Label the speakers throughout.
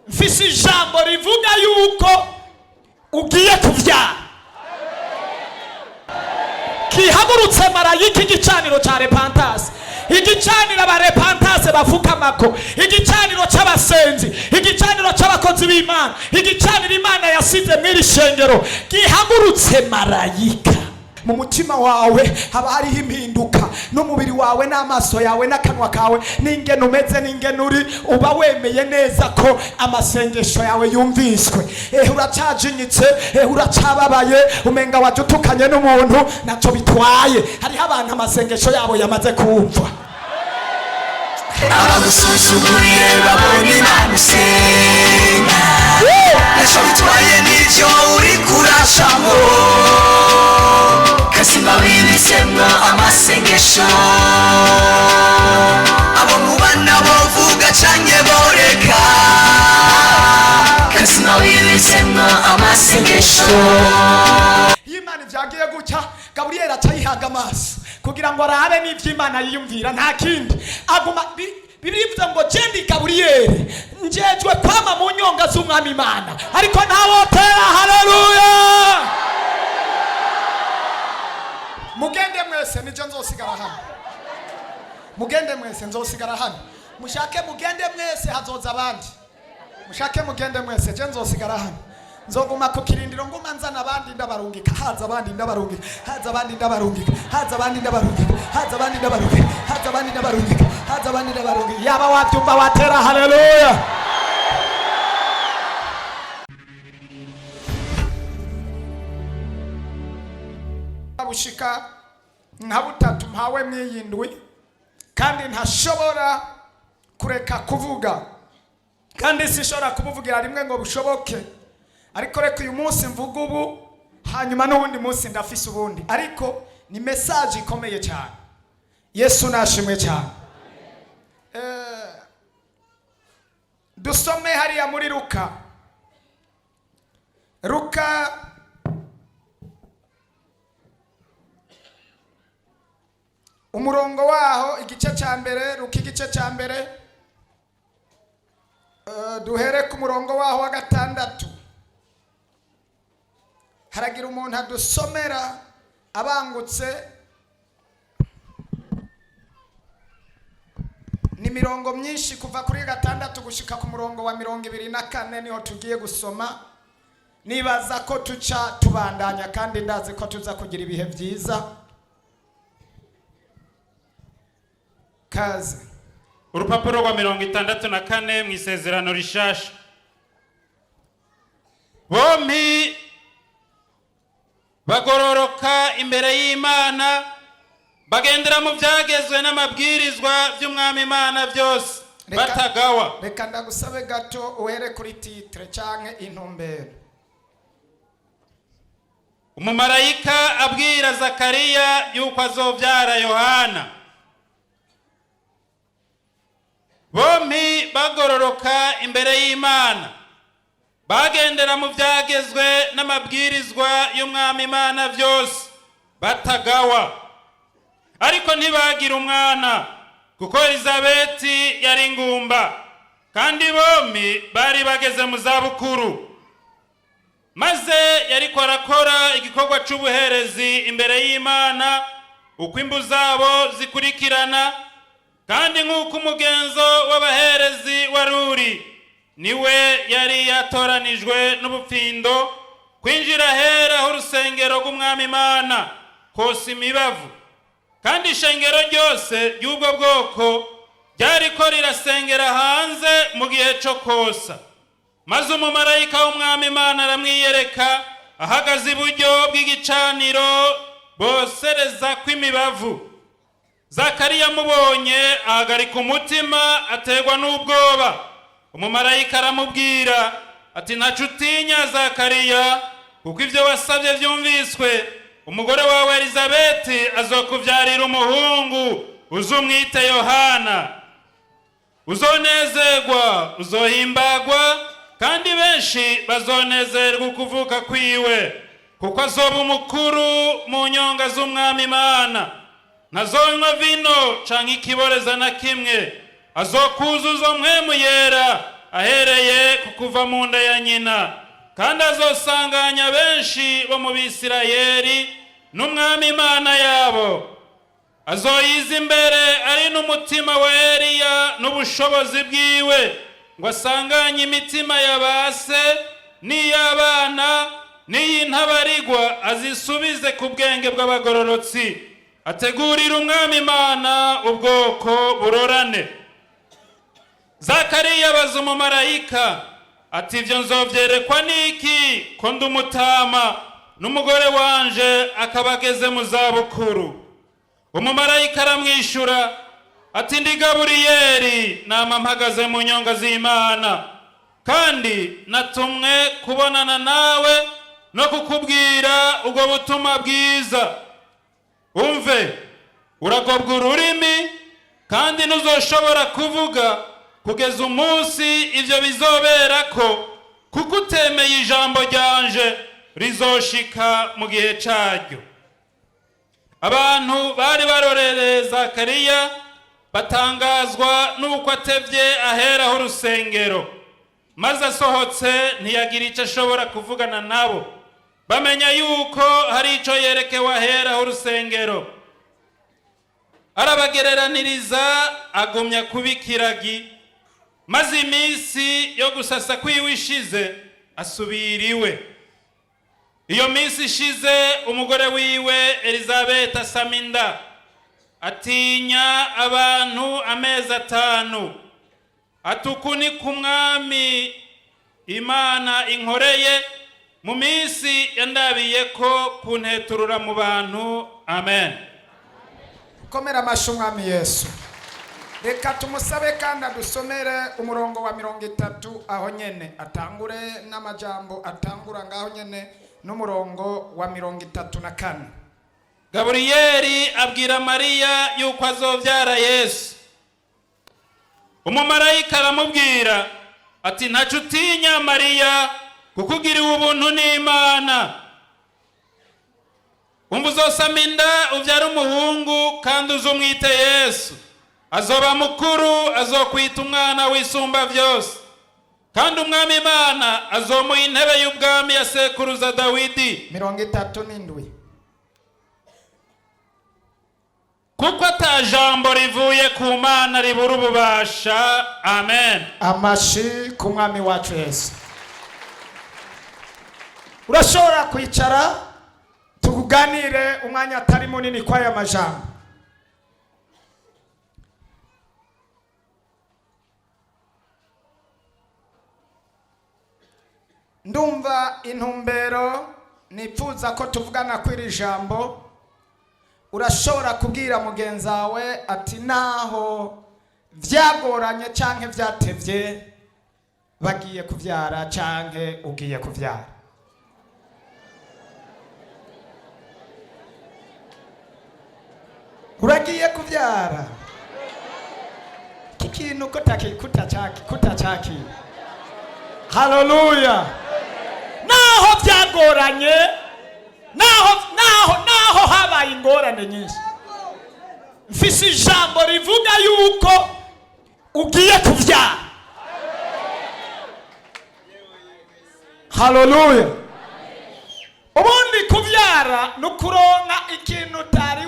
Speaker 1: mfise ijambo rivuga yuko ugiye kuvyara. Kihagurutse marayika igicaniro ca repentance, igicaniro aba repentance bafukamako, igicaniro c'abasenzi, igicaniro c'abakozi b'Imana, igicaniro Imana yasize mw'iri shengero. Gihagurutse marayika, mu mutima wawe haba hariho impinduka, n'umubiri wawe n'amaso yawe n'akanwa kawe n'ingene umeze n'ingene uri, uba wemeye neza ko amasengesho yawe yumviswe. Uracajinyitse, uracababaye, umenga waje utukanye n'umuntu, naco bitwaye. Hariho abantu amasengesho yabo yamaze kumva.
Speaker 2: Abagusuzuguriye babonye Imana usenga, naco bitwaye n'ivyo uri kurashamo, kasima wibisemwo amasengesho. Abo mubana bovuga canke boreka, kasima wibisemwo amasengesho.
Speaker 1: Imana ivyagiye gutya, Gaburiyeli acayihaga amaso kugira ngo arabe n'ivyo Imana yiyumvira, nta kindi. Aguma birivuze ngo je ndi Gaburiyeli, njejwe kwama mu nyonga z'Umwami Imana, ariko ntawotera. Haleluya! Mugende mwese, nije nzosigara hano. Mugende mwese, nzosigara hano. Mushake mugende mwese, hazoza abandi. Mushake mugende mwese, je nzosigara hano. Nzoguma ku kirindiro nguma nzana abandi ndabarungika, haza abandi ndabarungika, haza abandi ndabarungika, haza abandi ndabarungika, haza abandi ndabarungika, haza abandi ndabarungika, haza abandi ndabarungika. Yaba wabyumva watera haleluya. Bushika nka butatu mpawe mwiyindwi, kandi ntashobora kureka kuvuga, kandi sishobora kubuvugira rimwe ngo bushoboke. Ariko reka uyu munsi mvuga ubu, hanyuma n'ubundi munsi ndafise ubundi. Ariko ni message ikomeye cyane. Yesu nashimwe cyane. Dusome hariya muri Luka. Luka umurongo waho igice cya mbere, Luka igice cya mbere, duhere ku murongo waho wa 6. Haragira umuntu adusomera abangutse, ni mirongo myinshi kuva kuri 6 gushika ku murongo wa 24 niho tugiye gusoma. Nibaza ko tuca tubandanya, kandi ndazi ko tuza kugira ibihe byiza. Kaze
Speaker 3: urupapuro rwa 64 mu isezerano rishasha. Bompi bagororoka imbere y'Imana, bagendera mu byagezwe n'amabwirizwa by'Umwami Imana byose batagawa.
Speaker 1: Reka ndagusabe gato uhere kuri titre canke intumbero.
Speaker 3: Umumarayika abwira Zakariya yuko azovyara Yohana. Bompi bagororoka imbere y'Imana, bagendera mu byagezwe n'amabwirizwa y'Umwami Imana byose batagawa. Ariko ntibagira umwana, kuko Elizabeti yari ingumba, kandi bompi bari bageze mu zabukuru. Maze yariko arakora igikorwa c'ubuherezi imbere y'Imana, uko imbu zabo zikurikirana, kandi nk'uko umugenzo w'abaherezi waruri. Niwe yari yatoranijwe n'ubupfindo kwinjira hera h'urusengero rw'Umwami Imana kosa imibavu. Kandi ishengero ryose ry'ubwo bwoko ryariko rirasengera hanze mu gihe cyo kosa. Maze umumarayika w'Umwami Imana aramwiyereka ahagaze iburyo bw'igicaniro bosereza kw'imibavu. Zakariya amubonye ahagarika umutima, ategwa n'ubwoba. Umumarayika aramubwira ati ntaco utinya Zakariya, kuko ivyo wasabye vyumviswe. Umugore wawe Elizabeti azokuvyarira umuhungu, uzumwite Yohana. Uzonezerwa, uzohimbagwa, kandi benshi bazonezerwa ukuvuka kwiwe, kuko azoba umukuru mu nyonga z'Umwami Imana. Ntazonywa vino canke ikiboreza na kimwe, azokuzuza mpwemu yera ahereye ku kuva mu nda ya nyina, kandi azosanganya benshi bo mu Bisirayeli n'umwami Imana yabo. Azoyiza imbere ari n'umutima wa Eliya n'ubushobozi bwiwe, ngo asanganye imitima ya base n'iy'abana n'iy'intabarigwa, azisubize ku bwenge bw'abagororotsi, ategurira umwami Imana ubwoko burorane. Zakariya abaza umumarayika ati, ibyo nzovyerekwa n'iki ko ndi umutama n'umugore wanje akaba ageze mu zabukuru? Umumarayika aramwishura ati, ndi Gaburiyeli, nama mpagaze mu nyonga z'Imana, kandi natumwe kubonana nawe no kukubwira ubwo butumwa bwiza. Umve, uragobwa ururimi kandi ntuzoshobora kuvuga kugeza umunsi ivyo bizoberako, kuko utemeye ijambo ryanje rizoshika mu gihe caryo. Abantu bari barorereye Zakariya batangazwa nuko atevye aheraho urusengero, maze asohotse ntiyagira ico ashobora kuvugana nabo. Bamenya yuko hari ico yerekewe aheraho urusengero. Arabagereraniriza agumya kubikiragi, maze iminsi yo gusasa kwiwe ishize asubira iwe. Iyo minsi ishize umugore wiwe Elizabeth asama inda, atinya abantu amezi 5. Atuku ni kumwami Imana inkoreye mu minsi yandabiye ko kunteturura mu bantu. Amen.
Speaker 4: Komera amashu umwami Yesu. Reka tumusabe kandi adusomere umurongo wa 30 aho nyene, atangure n'amajambo atangura ngaho nyene n'umurongo wa 34.
Speaker 3: Gaburiyeli abwira Mariya yuko azovyara Yesu. Umumarayika aramubwira ati, ntaco utinya Mariya, kuko ugiriwe ubuntu n'Imana. Umva, uzosama inda uvyara umuhungu, kandi uzumwite Yesu. Azoba mukuru, azokwita umwana w'isumba vyose, kandi umwami Imana azomuha intebe y'ubwami ya sekuruza Dawidi.
Speaker 4: 37.
Speaker 3: Kuko ata jambo rivuye ku Mana ribura ububasha. Amen.
Speaker 4: Amashi ku mwami wacu Yesu. Urashobora kwicara tukuganire umwanya atari munini kwa aya majambo. Ndumva intumbero nipfuza ko tuvugana kw'iri jambo. Urashobora kubwira mugenzawe ati, naho vyagoranye canke vyatevye, bagiye kuvyara canke ugiye kuvyara. Uragiye kuvyara. Kikintu kutachaki. Hallelujah. Naho vyagoranye, naho habaye ingorane nyinshi, mfise ijambo rivuga yuko ugiye kuvyara. Hallelujah. Ubundi kuvyara nukuronka ikintu utari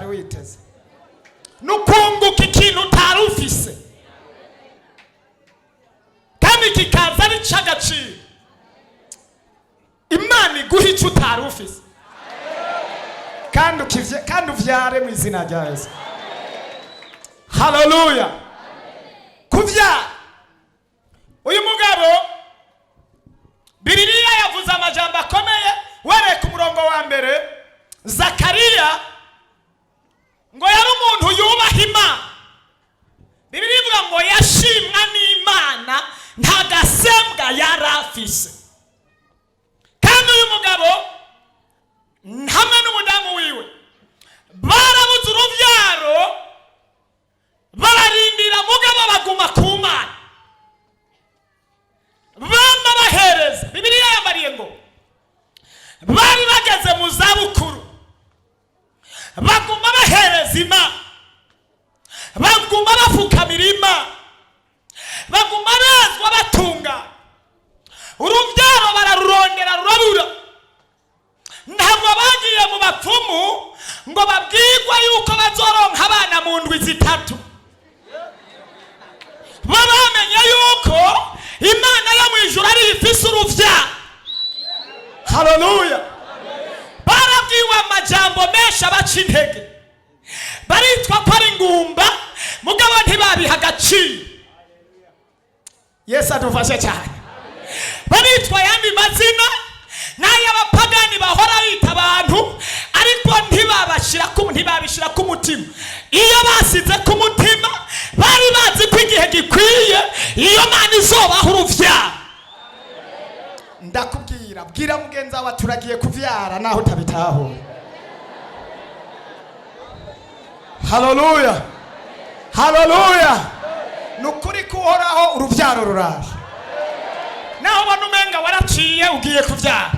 Speaker 4: witeze, nukunguka ikintu utari ufise, kandi kikaza ari c'agaciro. Imana iguha ico utari ufise, kandi uvyare mu izina rya Yesu. Hallelujah. Kuvyara. Uyu mugabo Bibiliya yavuze amajambo akomeye. Wereka umurongo wa mbere, Zakariya ngo yari umuntu yubaha Imana. Bibiliya ivuga ngo yashimwa n'Imana, nta gasembwa yari afise. Kandi uyu mugabo hamwe n'umudamu wiwe barabuze uruvyaro, bararindira mugabo baguma ku Mana, bama bahereza. Bibiliya yambariye ngo bari bageze mu zabukuru, baguma bahereza Imana, baguma bafukamira Imana,
Speaker 1: zitatu bo bamenye yuko imana yo mu ijuru ari ifise uruvyaro. Haleluya. Barabwiwe amajambo menshi abaca intege, baritwa ko ari ingumba mugabo ntibabiha agaciro. Yesu adufashe cyane. Baritwa yandi mazina n'ay'abapagani bahora bita abantu, ariko ntibabishira ku mutima. Iyo basize ku mutima bari bazi ko igihe gikwiye iyo mana izobaha uruvyaro. Ndakubwira, bwira mugenzi wawe turagiye kuvyara naho utabitahura. Haleluya. Haleluya. Nukuri kuhoraho uruvyaro ruraje. Naho ubona umenga waraciye ugiye kuvyara,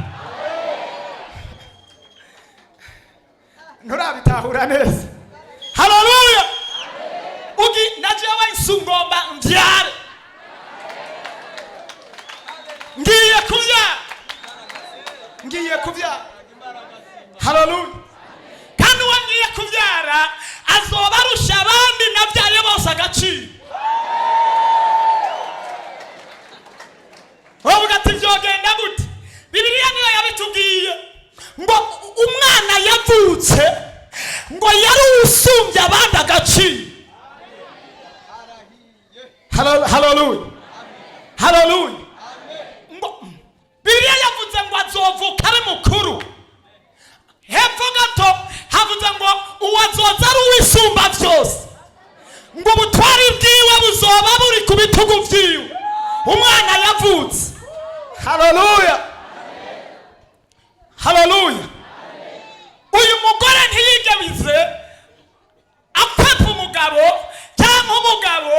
Speaker 1: nturabitahura neza. Haleluya. Najewe insungomba mvyare, ngiye kuvyara. Haleluya. Kandi uwo ngiye kuvyara azoba arusha abandi navyaye bose agaciro. Wowe ati vyogenda gute? Bibiliya niyo yabitubwiye ngo umwana yavutse ngo yari usumbye abandi agaciro. Haleluya. Haleluya. Bibiliya yavuze ngo azovuka ari mukuru. Hepfo gato havuze ngo uwazoza ari uwisumba vyose, ngo ubutwari bwiwe buzoba buri ku bitugu vyiwe. Umwana yavutse. Haleluya. Haleluya. Uyu mugore ntiyigebize akwepa umugabo cyangwa umugabo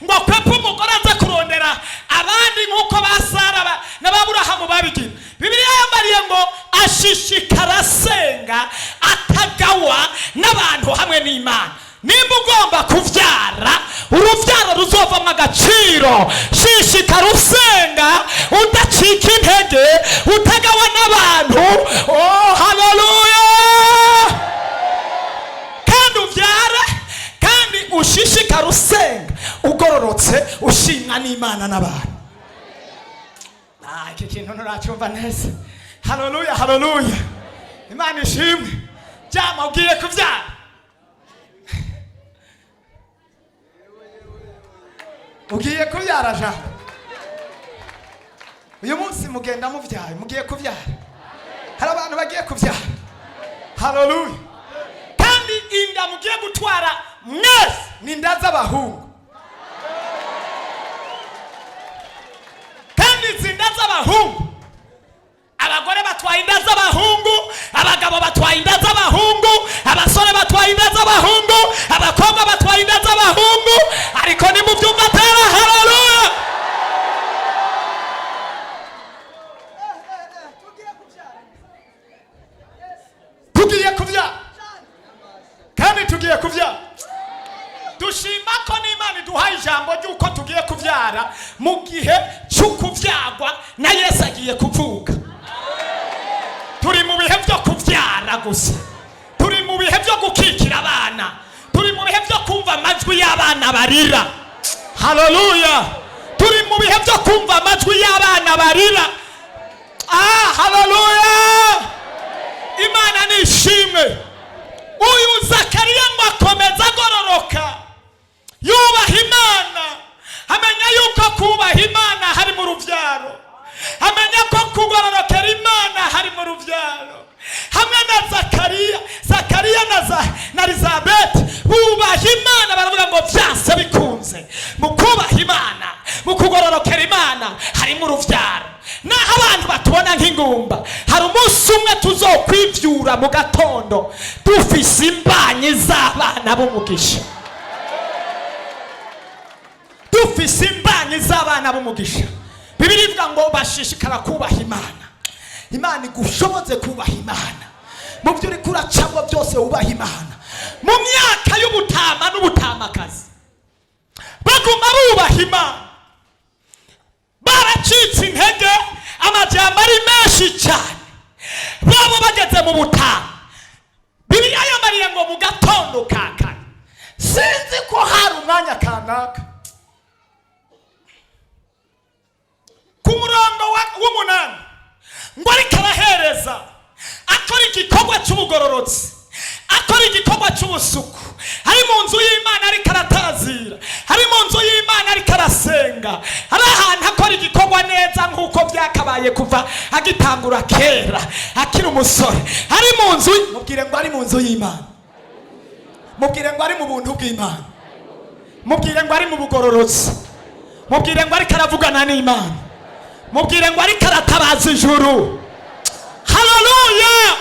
Speaker 1: ngo akwepa umugore aze kurondera abandi nk'uko basara n'ababurahamu babigira. Bibiliya yambariye ngo ashishikara asenga atagawa n'abantu hamwe n'Imana. Nimba ugomba kuvyara uruvyaro ruzovamwo agaciro, shishikara usenga udacika intege utagawa n'abantu. Oh, haleluya. Kandi uvyare kandi ushishikara usenga ugororotse ushimwa n'Imana n'abantu. Iki kintu nturacumva neza. Haleluya. Haleluya. Imana ishimwe. Jama ugiye kuvyara, ugiye kuvyara ja. Uyu munsi mugenda muvyaye, mugiye kuvyara. Hari abantu bagiye kuvyara. Haleluya. Kandi inda mugiye gutwara mwese ni inda z'abahungu. Kandi izinda z'abahungu, abagore batwaye inda z'abahungu, abagabo batwaye inda z'abahungu, abasore batwaye inda z'abahungu, abakobwa batwaye inda z'abahungu. Ariko ni mu byumba tera. Haleluya. Tugiye kuvyara kandi tugiye kuvyara. Dushima ko n'Imana iduhaye ijambo ry'uko tugiye kuvyara mu gihe cy'ukuvyagwa na Yesu agiye kuvuka. Turi mu bihe byo kuvyara gusa, turi mu bihe byo gukikira abana, turi mu bihe byo kumva amajwi y'abana barira. Haleluya. Turi mu bihe byo kumva amajwi y'abana barira. Haleluya. Imana nishimwe. Uyu Zakariya ngo akomeza agororoka yubaha Imana, amenya yuko kubaha Imana hari mu ruvyaro, amenya ko kugororokera Imana hari mu ruvyaro. Hamwe na Zakariya na Elizabeth bubaha Imana, baravuga ngo byase bikunze mu kubaha Imana, mu kugororokera Imana hari mu ruvyaro. Naho abantu batubona nk'ingumba, hari umunsi umwe tuzokwivyura mu gatondo dufise imbanyi z'abana b'umugisha. Dufise imbanyi z'abana b'umugisha. Bibiliya ivuga ngo bashishikara kubaha Imana. Imana igushoboze kubaha Imana. Mu byo uri kuracamo byose wubaha Imana. Mu myaka y'ubutama n'ubutamakazi baguma bubaha Imana. Baracitse intege, amajambo ari menshi cyane. Babo bageze mu butama. Bibiliya yambariye ngo mu gatondo ka kare
Speaker 4: sinzi ko hari umwanya kanaka ku murongo w'umunani ngo ariko arahereza akora igikorwa cy'ubugororotsi, akora igikorwa cy'ubusuku, ari mu nzu y'Imana ariko aratazira, ari mu nzu y'Imana ariko arasenga, ari ahantu akora igikorwa neza nk'uko byakabaye kuva agitangura kera akiri umusore, ari mu nzu. Mubwire ngo ari mu nzu y'Imana, mubwire ngo ari mu buntu bw'Imana, mubwire ngo ari mu bugororotsi, mubwire ngo ariko aravugana n'Imana, mubwire ngo ariko aratabaza ijuru. Haleluya!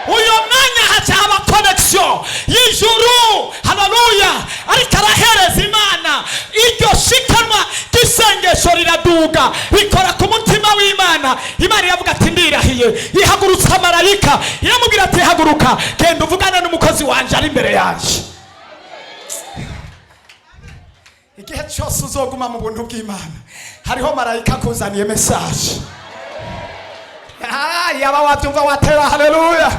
Speaker 4: Uyo mwanya hacaba connection y'ijuru. Haleluya! Ariko arahereza Imana iryo shikanwa ry'isengesho riraduga bikora ku mutima w'Imana. Imana iravuga ati ndirahiye, ihagurutsa marayika iramubwira ati haguruka genda uvugane n'umukozi wanje ari imbere yanje. Igihe cyose uzoguma mu buntu bw'Imana hariho marayika akuzaniye message. Yaba wabyumva watera haleluya,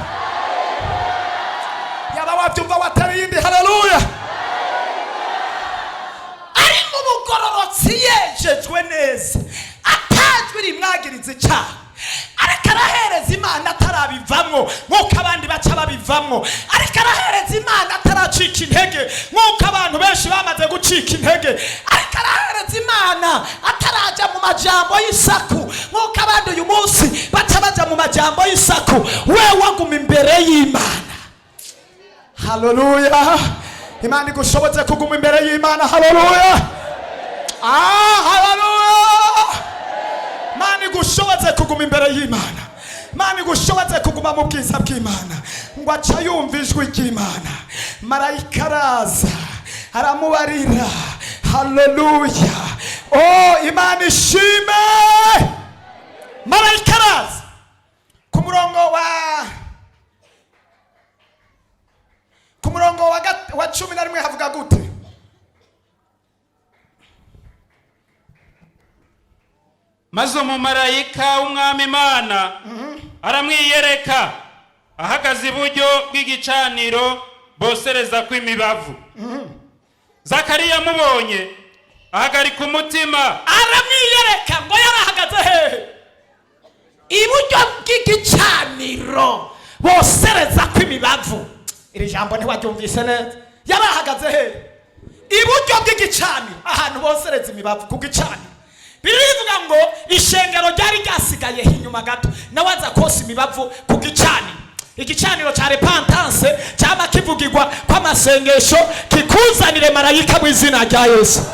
Speaker 4: yaba wabyumva watera yindi haleluya. Ari mu bugororotsi yejejwe neza, atajwe rimwagiriza icyaha, ariko arahereza Imana atarabivamwo nk'uko abandi baca babivamwo, ariko arahereza Imana ataracika intege nk'uko abantu benshi bamaze gucika intege, ariko arahereza Imana ataraja mu majambo y'isaku nk'uko abandi uyu munsi baca baja mu majambo y'isaku. We waguma imbere y'Imana. Haleluya! Imana igushoboze kuguma imbere y'Imana. Haleluya! Haleluya! Imana igushoboze kuguma imbere y'Imana, Imana igushoboze kuguma mu bwiza bw'Imana. Ngo aca yumva ijwi ry'Imana, marayika araza aramubarira. Haleluya! Oh, Imana ishime. Marayika araza ku murongo wa 11 havuga gute?
Speaker 3: Maze umumarayika w'umwami Imana aramwiyereka ahagaze iburyo bw'igicaniro bosereza kw'imibavu. Zakariya amubonye ahagarika umutima.
Speaker 4: Aramwiyereka ngo yarahagaze hehe? Iburyo bw'igicaniro bosereza kw'imibavu. Iri jambo ntiwaryumvise neza. Yarahagaze hehe? Iburyo bw'igicaniro, ahantu bosereza imibavu ku gicaniro. Birivuga ngo ishengero ryari ryasigaye inyuma gato, nawaza kosa imibavu ku gicaniro. Igicaniro cha repentance cyama kivugirwa kw'amasengesho kikuzanire marayika mu izina rya Yesu.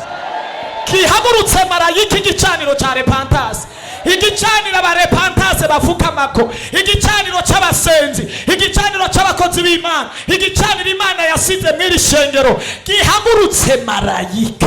Speaker 4: Kihagurutse marayika igicaniro cha repentance, igicaniro aba repentance bafukamako, igicaniro cy'abasenzi, igicaniro cy'abakozi b'Imana, igicaniro Imana yasize mw'iri shengero. Kihagurutse marayika.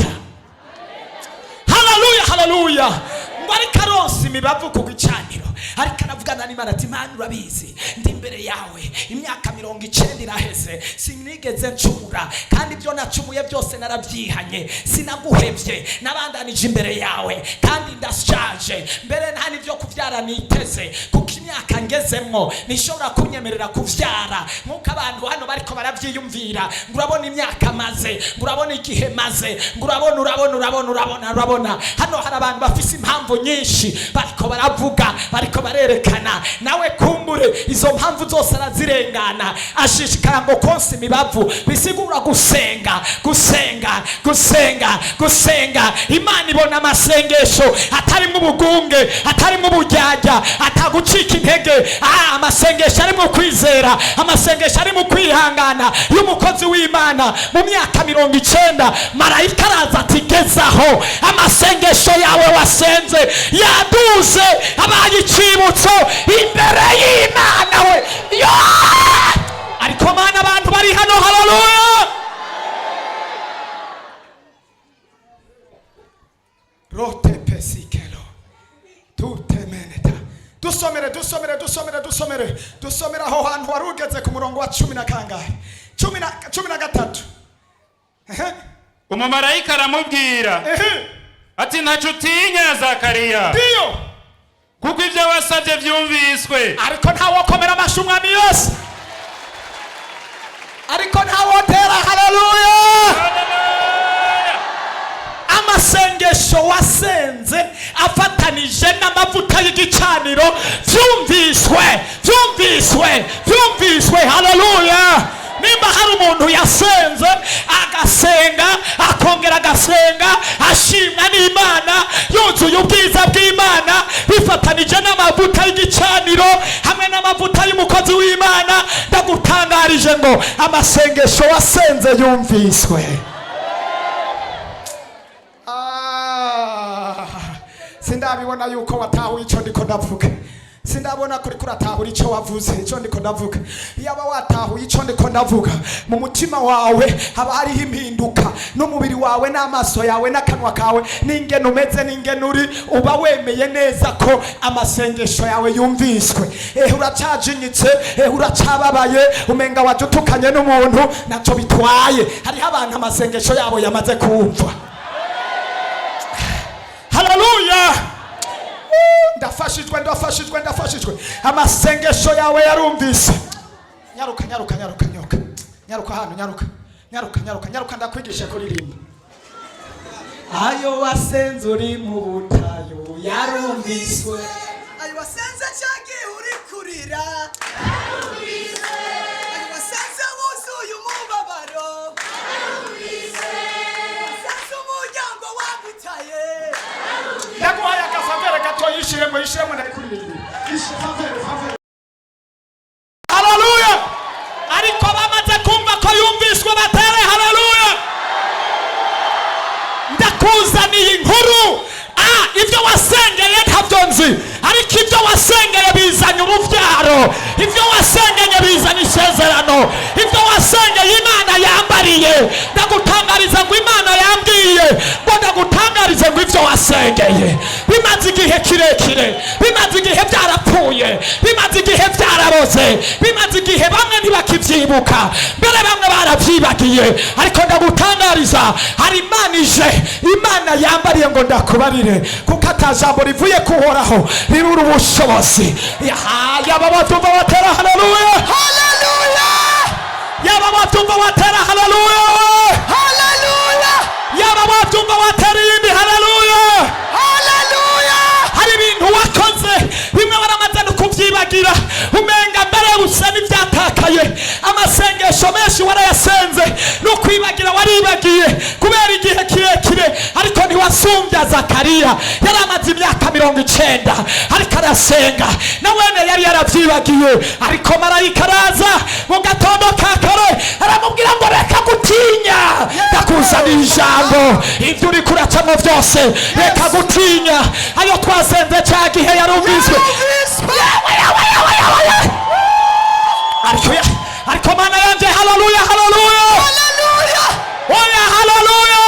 Speaker 4: Haleluya, haleluya. Ngo ariko aronse imibavu ku gicaniro, ariko aravugana n'Imana ati Imana urabizi ndi imbere yawe imyaka 90 iraheze, sinigeze ncumura, kandi ibyo nacumuye byose narabyihanye, sinaguhebye, nabandanije imbere yawe, kandi ndashaje, mbere nta n'ibyo kuvyara niteze, kuko imyaka ngezemwo nishobora kunyemerera kuvyara nk'uko abantu hano bariko baravyiyumvira. Ngo urabona imyaka maze, ngo urabona igihe maze, ngo urabona hano hari abantu bafise impamvu nyinshi bariko baravuga, bariko barerekana. Nawe kumbure izo mpamvu zose arazirengana, ashishikara ngo konse imibavu bisigura gusenga, gusenga, gusenga, gusenga. Imana ibona amasengesho atarimo ubugunge, atarimo ubujyajya, atagucika intege. Amasengesho ari mu kwizera, amasengesho ari mu kwihangana y'umukozi w'Imana. Mu myaka 90 marayika araza ati gezaho amasengesho yawe wasenze yaduze abaye icibutso imbere y'Imana. We ariko mana abantu bari hano. Haleluya! Rote pesikelo tutemeneta. Dusomere aho hantu warugeze ku murongo wa 10 na kangahe? 13.
Speaker 3: Umumarayika aramubwira ati ntacyo utinya Zakariya,
Speaker 4: ndiyo
Speaker 3: kuko ibyo wasabye byumviswe.
Speaker 4: Ariko ntawo komera amashyi umwami yose.
Speaker 1: ariko ntawotera haleluya. Amasengesho wasenze afatanije n'amavuta y'igicaniro byumviswe haleluya. Nimba hari umuntu yasenze agasenga akongera agasenga ashimwa n'Imana yuzuye ubwiza bw'Imana bifatanije n'amavuta y'igicaniro hamwe n'amavuta y'umukozi w'Imana, ndagutangarije ngo amasengesho wasenze yumviswe. Sindabibona yuko watahuye icyo ndiko ndavuga. Sindabona kuri kuratahura icyo wavuze, icyo ndiko ndavuga. Yaba watahuye icyo ndiko ndavuga, mu mutima wawe haba hariho impinduka, n'umubiri wawe n'amaso yawe n'akanwa kawe n'ingene umeze n'ingene uri, uba wemeye neza ko amasengesho yawe yumviswe. Uracajinyitse, uracababaye, umenga wajutukanye n'umuntu, ntacyo bitwaye. Hariho abantu amasengesho yabo yamaze kumva. Haleluya. Ndafashijwe. Amasengesho yawe yarumvise. Nyaruka hano, nyaruka ndakwigisha kuririmba. Ayo wasenze uri mu butayu yarumviswe.
Speaker 2: Ayo wasenze cyagiye uri kurira yarumviswe. Ayo wasenze wuzuye umubabaro yarumviswe. Wasenze umuryango wagutaye.
Speaker 1: Ndaguhaye akafavere gato yishiremo ndakuririmba. Haleluya. Ariko bamaze kumva ko yumviswe batere haleluya. Ndakuzaniye inkuru. Ibyo wasengeye ntabyo nzi, ariko ibyo wasengeye bizanye urubyaro, ibyo wasengeye bizanye isezerano, ibyo wasengeye Imana yambariye. Ndagutangariza ngo Imana yambwiye ngo ndagutangarize ngo ibyo wasengeye bimaze igihe kirekire, bimaze igihe byarapfuye, bimaze igihe byaraboze, bimaze igihe bamwe ntibakibyibuka, mbere bamwe barabyibagiye, ariko ndagutangariza hari Imana ije, Imana yambariye ngo ndakubarire, kuko atajambo rivuye kuhoraho rirura ubushobozi. Yaba batumva batera haleluya. Yaba batumva batera haleluya. Yaba batumva batera iyindi haleluya. Hari ibintu wakoze bimwe baramaze no kubyibagira, umenga mbere busa n'ibyatakaye. Amasengesho menshi warayasenze no kwibagira waribagiye kubera igihe kirekire, ariko ntiwasumbya Zakariya yari amaze imyaka 90 ariko arasenga, nawene yari yaravyibagiye. Ariko marayika araza mu gatondo ka kare aramubwira ngo reka gutinya, ndakuzanira ijambo, ibyo uri kuracamo byose reka gutinya. Ayo twasenze cya gihe yarumviswe. Ariko Mana yanje haleluya. Oya haleluya.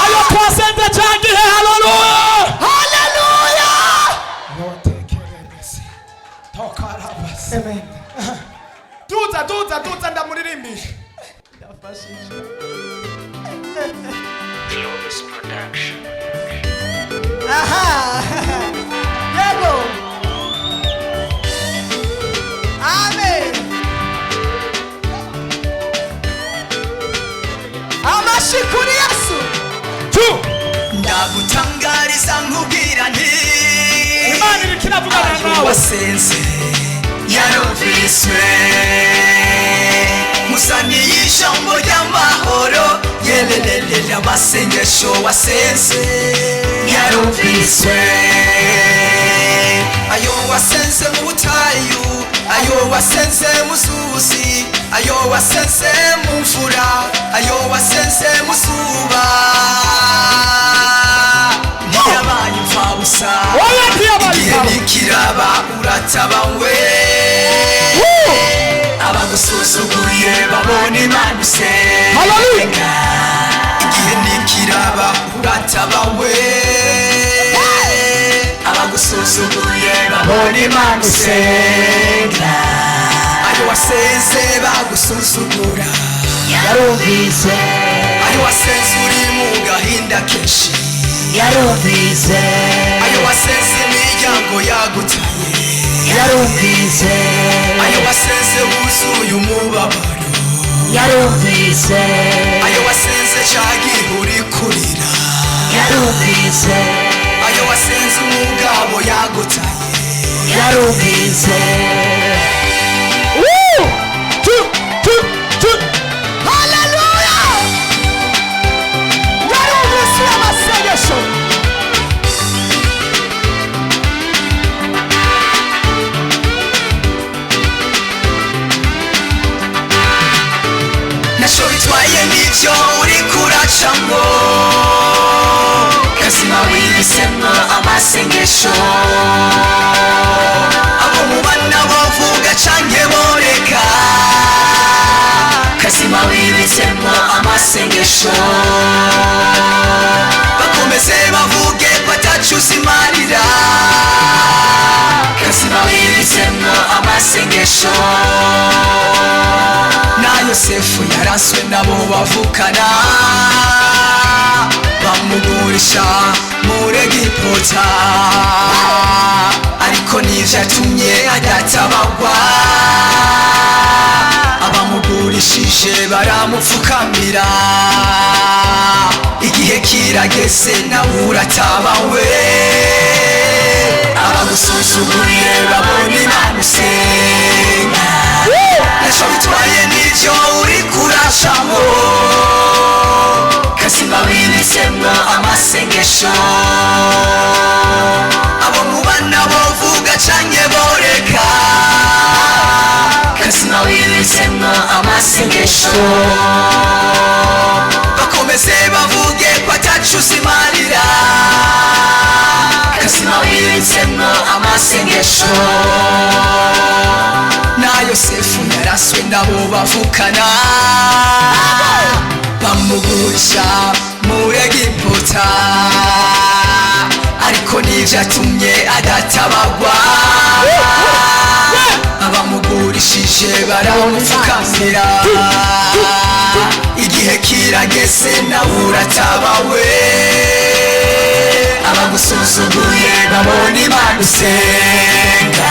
Speaker 1: Ayo twasenze cya gihe haleluya. Amen. Duza ndamuririmbisha.
Speaker 2: Clovis Production.
Speaker 5: Yego. Amen. Amashikuri Yesu.
Speaker 2: Ndagutangariza nkubwira nti
Speaker 1: Imana iri kiravugana nawe.
Speaker 2: Wasenze yarumviswe. Musaniye ijambo ry'amahoro yelelele. Amasengesho wasenze yarumviswe. Ayo wasenze mu butayu, ayo wasenze mu zuzi, ayo wasenze mu mvura, ayo wasenze mu zuba, ntiyabaye imfabusa. Igihe nikiraba uratabawe, abagusuzuguye babona Imana usenga. Igihe nikiraba uratabawe, abagusuzuguye babona Imana usenga. Ayo wasenze bagusuzugura yarumvise. Ayo wasenze uri mu gahinda kenshi yarumvise. Ayo wasenze imiryango yagutaye yarumvise. ayo wasenze wuzuye umubabaro
Speaker 1: yarumvise
Speaker 2: ayo wasenze cagihe uri kurira
Speaker 1: yarumvise
Speaker 2: ayo wasenze umugabo yagutaye
Speaker 1: yarumvise
Speaker 5: haleluya yarumvise amasengesho
Speaker 2: naco bitwaye n'ivyo uri kuracamwo kazima wibisemwo amasengesho abo mubana bovuga canke boreka kazima wibisemwo amasengesho bakomeze bavuge ko ataco uzimarira kazima wibisemwo amasengesho na Yosefu yaraswe nabo bavukana bamugurisha muri Egiputa ariko nivyo yatumye adatabagwa abamugurishije baramupfukamira igihe kirageze nawe uratabawe abagusuzuguye babona Imana usenga naco bitwaye n'ivyo uri kuracamo kazima wibisemwo amasengesho abo mubana bovuga canke boreka kazima wibisemwo amasengesho bakomeze bavuge ko ataco uzimarira kazima wibisemwo amasengesho na Yosefu yaraswe nabo bavukana bamugurisha muri Egiputa ariko nivyo yatumye adatabagwa abamugurishije baramupfukamira igihe kirageze nawe uratabawe abagusuzuguye babona Imana usenga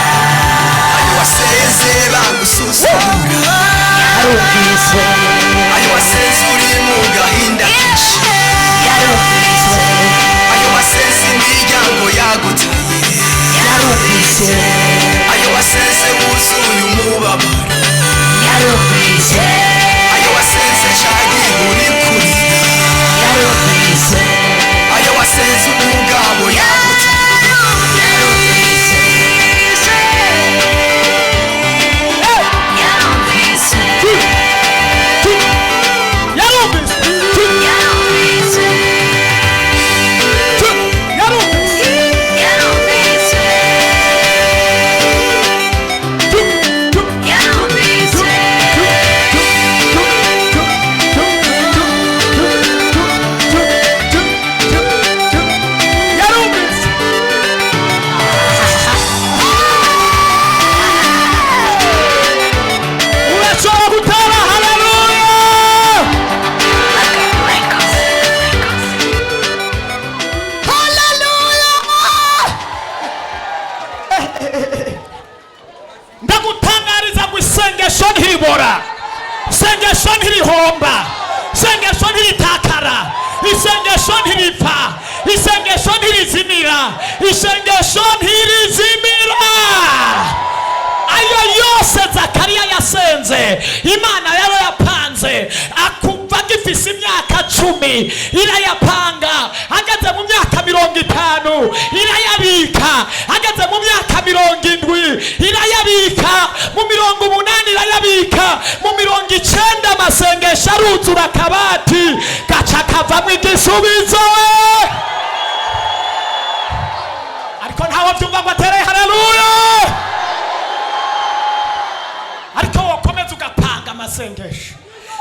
Speaker 2: ayo wasenze bagusuzugura
Speaker 1: yarumvise
Speaker 2: ayo wasenze uri mu gahinda kenshi
Speaker 1: yarumvise
Speaker 2: ayo wasenze imiryango yagutaye
Speaker 1: yarumvise
Speaker 2: ayo wasenze wuzuye umubabaro
Speaker 1: yarumvise
Speaker 2: ayo wasenze cagihe uri kurira
Speaker 1: yarumvise
Speaker 2: ayo wasenze umugabo yagutaye
Speaker 1: isengesho ntirihomba, isengesho ntiritakara, isengesho ntiripfa, isengesho ntirizimira, isengesho ntirizimira. Ayo yose Zakariya yasenze Imana yaro yapanze akumva gifise imyaka 10 irayapanga, ageze mu myaka 50 irayabika, ageze mu myaka 70 irayabika, mu 80 irayabika, mu 90 amasengesho aruzura akabati gaca kavamo igisubizo. Ariko ntawe byumva ngo atere haleluya. Ariko wokomeza ugapanga amasengesho,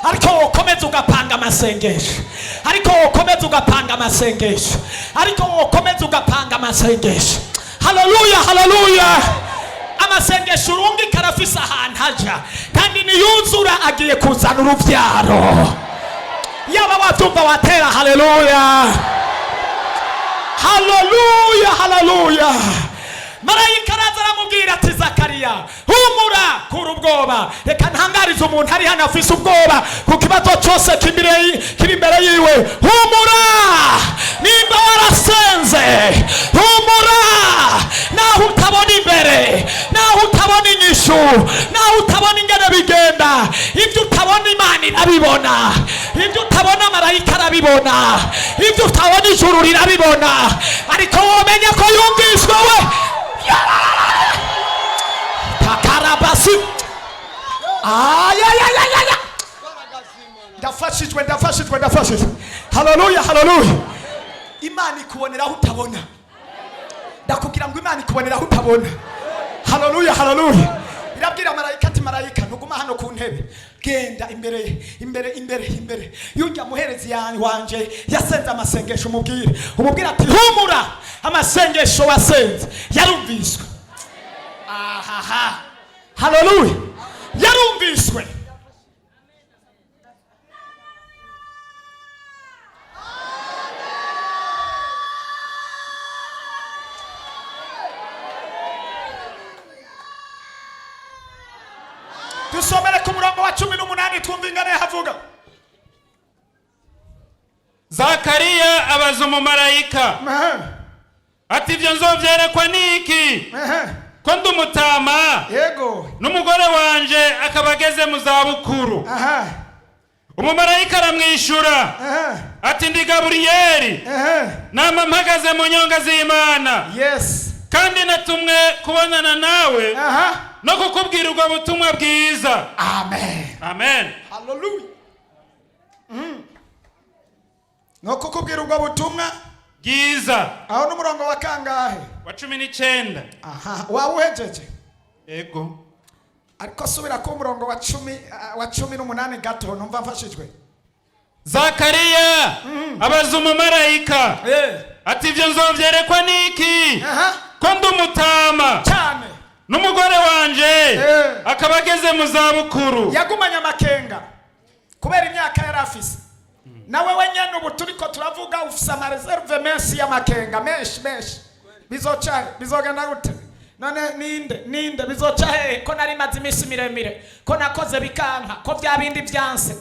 Speaker 1: ariko wokomeza ugapanga amasengesho, ariko wokomeza ugapanga amasengesho, ariko wokomeza ugapanga amasengesho. Haleluya, haleluya. Amasengesho urungi karafisa ahantu haja kandi niyuzura agiye kuzana uruvyaro. Yaba watumva watera haleluya, haleluya, haleluya. Marayika araza aramubwira aramubwira ati Zakariya humura kura ubwoba. Reka ntangarize umuntu ari hano afise ubwoba ku kibazo cyose kiri imbere yiwe. Humura nimba warasenze, humura naho utabona imbere, naho utabona inyishu, naho utabona ingene bigenda. Ibyo utabona Imana irabibona, ibyo utabona marayika arabibona, ibyo utabona ijuru rirabibona. Ariko womenya ko yumvishwe we. Takarabasi. Ayayayaya. Ndafashijwe. Hallelujah. Imana ikubonera aho utabona. Ndakubwira ngo Imana ikubonera aho utabona. Hallelujah. Irabwira marayika ati marayika ntuguma hano ku ntebe, genda imbere yujya muherezi wanje yasenze amasengesho, umubwira ati humura amasengesho wasenze yarumviswe. Hallelujah, yarumviswe. Dusomere ku murongo wa 18 twumva ingane havuga.
Speaker 3: Zakariya abaza umumarayika ati ibyo nzovyerekwa niki ko ndi umutama
Speaker 4: yego
Speaker 3: n'umugore wanje akaba ageze mu zabukuru. Umumarayika aramwishura ati ndi Gaburiyeli, nama mpagaze mu nyonga z'Imana.
Speaker 4: Yes.
Speaker 3: Kandi natumwe kubonana nawe no kukubwira ubwo butumwa bwiza. Amen.
Speaker 4: Hallelujah. No kukubwira ubwo butumwa
Speaker 3: bwiza.
Speaker 4: Aho n'umurongo wa kangahe?
Speaker 3: Wa 19.
Speaker 4: Wawuhejeje?
Speaker 3: Yego.
Speaker 4: Ariko subira ku murongo wa 18 gato numva mfashijwe.
Speaker 3: Zakariya abaza umumarayika ati ibyo nzovyerekwa niki ko ndi umutama
Speaker 4: cyane
Speaker 3: n'umugore wanje akaba ageze mu zabukuru.
Speaker 4: Yagumanya amakenga kubera imyaka yari afise. Nawe wenyene ubu turiko turavuga ufise amareserve menshi y'amakenga menshi. Bizogenda gute? None ninde bizoca hehe ko nari maze imisi miremire, ko nakoze bikanka, ko bya bindi byanse,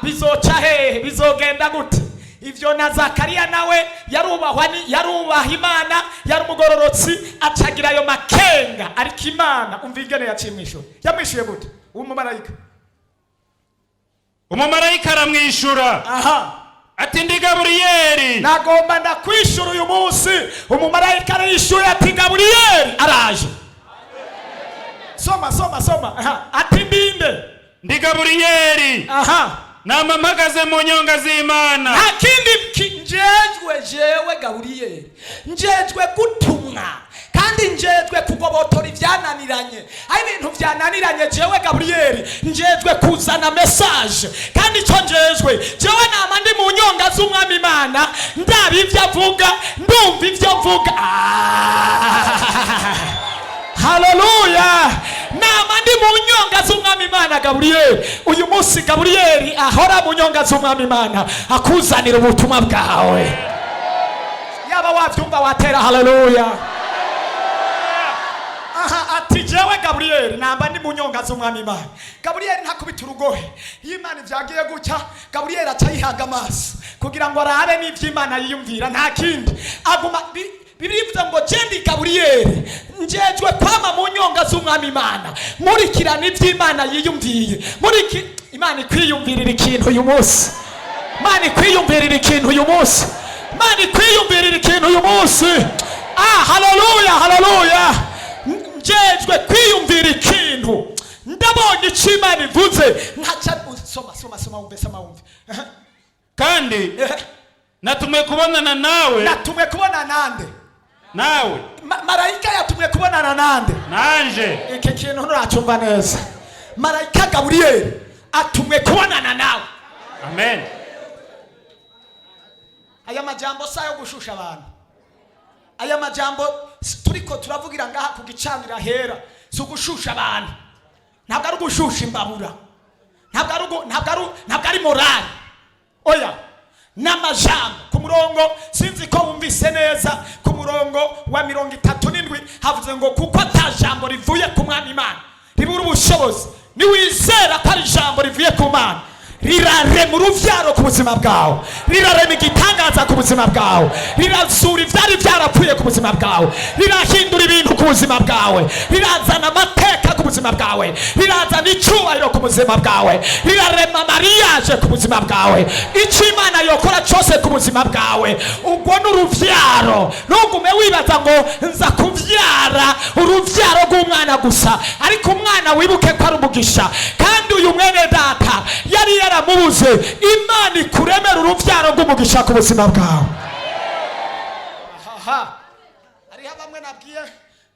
Speaker 4: bizoca hehe? Bizogenda gute? Ivyo na Zakariya nawe yarubaha Imana, yari umugororotsi, acagira ayo makenga. Ariko Imana umva ingene yacimwishuye. Yamwishuye gute?
Speaker 3: Umumarayika aramwishura ati ndi Gaburiyeli,
Speaker 4: nagomba ndakwishura uyu munsi. Umumarayika arayishuye ati Gaburiyeli araje. Soma. Ati mbinde
Speaker 3: ndi Gaburiyeli, nama mpagaze mu nyonga z'Imana.
Speaker 4: Nta kindi jewe Gaburiyeli njejwe gutumwa kandi njejwe kugobotora ibyananiranye. Aho ibintu byananiranye jewe Gaburiyeli njejwe kuzana message, kandi icyo njejwe jewe nama ndi mu nyonga z'Umwami Imana, ndabi ibyo avuga, ndumva ibyo avuga. Hallelujah. Nama ndi mu nyonga z'Umwami Imana Gaburiyeli. Uyu munsi Gaburiyeli ahora mu nyonga z'Umwami Imana akuzanira ubutumwa bwawe. Yaba wabyumva watera hallelujah. Ati jewe Gaburiyeli namba ndi mu nyonga z'Umwami Imana. Gaburiyeli ntakubita urugohe. Imana ivyagiye gucya, Gaburiyeli acayihaga amaso kugira ngo arabe n'ivy'Imana yiyumvira, nta kindi. Aguma Bibiliya ngo jendi Gaburiyeli njejwe kwama mu nyonga z'Umwami Imana, murikirana ivy'Imana yiyumviye. Imana ikwiyumvirira ikintu uyu munsi. Hallelujah. Njejwe kwiyumvira ikintu. Ndabonye icyo Imana ivuze. Soma wumve.
Speaker 3: Kandi natumwe kubonana nawe.
Speaker 4: Natumwe kubonana nande?
Speaker 3: Nawe.
Speaker 4: Marayika yatumwe kubonana nande?
Speaker 3: Nanje.
Speaker 4: Iki kintu ntacumva neza. Marayika Gaburiyeli atumwe kubonana nawe.
Speaker 3: Amen.
Speaker 4: Aya majambo sayo gushusha abantu. Aya majambo turiko turavugira ngaha ku gicanira hera, so gushusha abantu. Ntabwo ari gushusha imbabura. Ntabwo ari morale. Oya. N'amajambo ku murongo sinzi ko wumvise neza ku murongo wa 37
Speaker 1: havuze ngo kuko ata jambo rivuye ku mwami Imana ribura ubushobozi, niwizera ko ari ijambo rivuye ku Mana rirarema uruvyaro ku buzima bwawe, rirarema igitangaza ku buzima bwawe, rirazura ivyari vyarapfuye ku buzima bwawe, rirahindura ibintu ku buzima bwawe, rirazana amateka ku buzima bwawe, rirazana icubahiro ku buzima bwawe, rirarema mariage ku buzima bwawe. Ico Imana yokora cose ku buzima bwawe ubwo n'uruvyaro. Ntugume wibaza ngo nza kuvyara uruvyaro rw'umwana gusa, ariko umwana wibuke ko ari umugisha. Kandi uyu mwene data yari yaramubuze, Imana ikuremera uruvyaro rw'umugisha ku buzima bwawe.
Speaker 4: Hariho bamwe nabwiye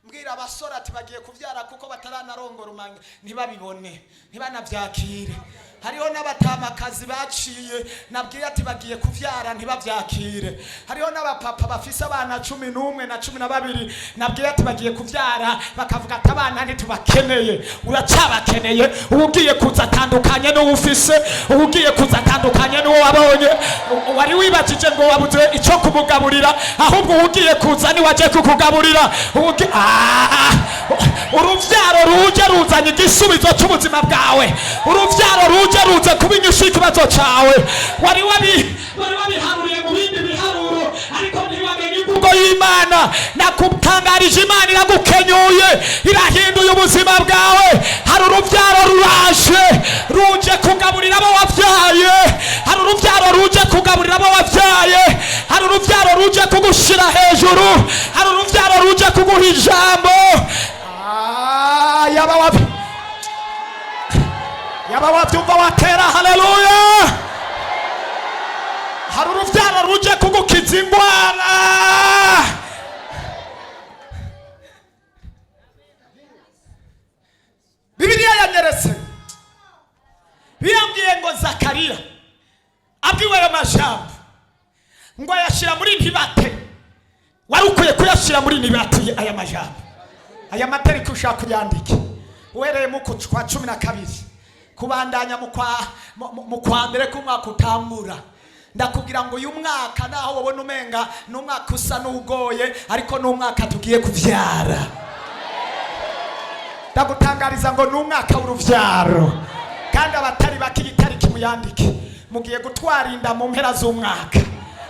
Speaker 4: mbwira abasore ati bagiye kuvyara kuko bataranarongora umanga ntibabibone, ntibanavyakire. Hariho n'abatamakazi baciye nabwiye ati bagiye kuvyara ntibavyakire. Hariho n'abapapa bafise abana 11 na 12 nabwiye ati bagiye kuvyara bakavuga ati abana ntitubakeneye. Uracabakeneye, ugiye kuza atandukanye n'uwo ufise, ugiye kuza atandukanye n'uwo wabonye. Wari wibajije ngo wabuze ico kumugaburira, ahubwo ugiye kuza ni waje kukugaburira. Uruvyaro ruje ruzanye igisubizo cy'ubuzima bwawe, uruvyaro ruje ruze kubinyusha ikibazo cawe. Wari wabiharuriye mu bindi biharuro ariko ntiwamenye imvugo y'Imana. Nakutangarije, Imana iragukenyuye, irahinduye ubuzima bwawe. Hari uruvyaro ruraje ruje kugaburira abo wavyaye, hari uruvyaro ruje kugaburira abo wavyaye, hari uruvyaro ruje kugushira hejuru, hari uruvyaro ruje kuguha ijambo. Yaba wabyumva watera haleluya. Hari uruvyaro ruje kugukiza ingwara. Bibiliya yanyeretse biyambwiye ngo Zakariya abwiwe ayo majambo ngo ayashira muri ntibate. Wari ukwiye kuyashira muri ntibate aya majambo. Aya matariki ushaka kuyandike uhereye mu kwa 12 kubandanya mu kwa mbere k'umwaka utangura. Ndakubwira ngo uyu mwaka naho wabona umenga n'umwaka usa n'ugoye, ariko n'umwaka tugiye kuvyara. Ndagutangariza ngo n'umwaka w'uruvyaro, kandi abatari baki itariki muyandike. Mugiye gutwarinda mu mpera z'umwaka,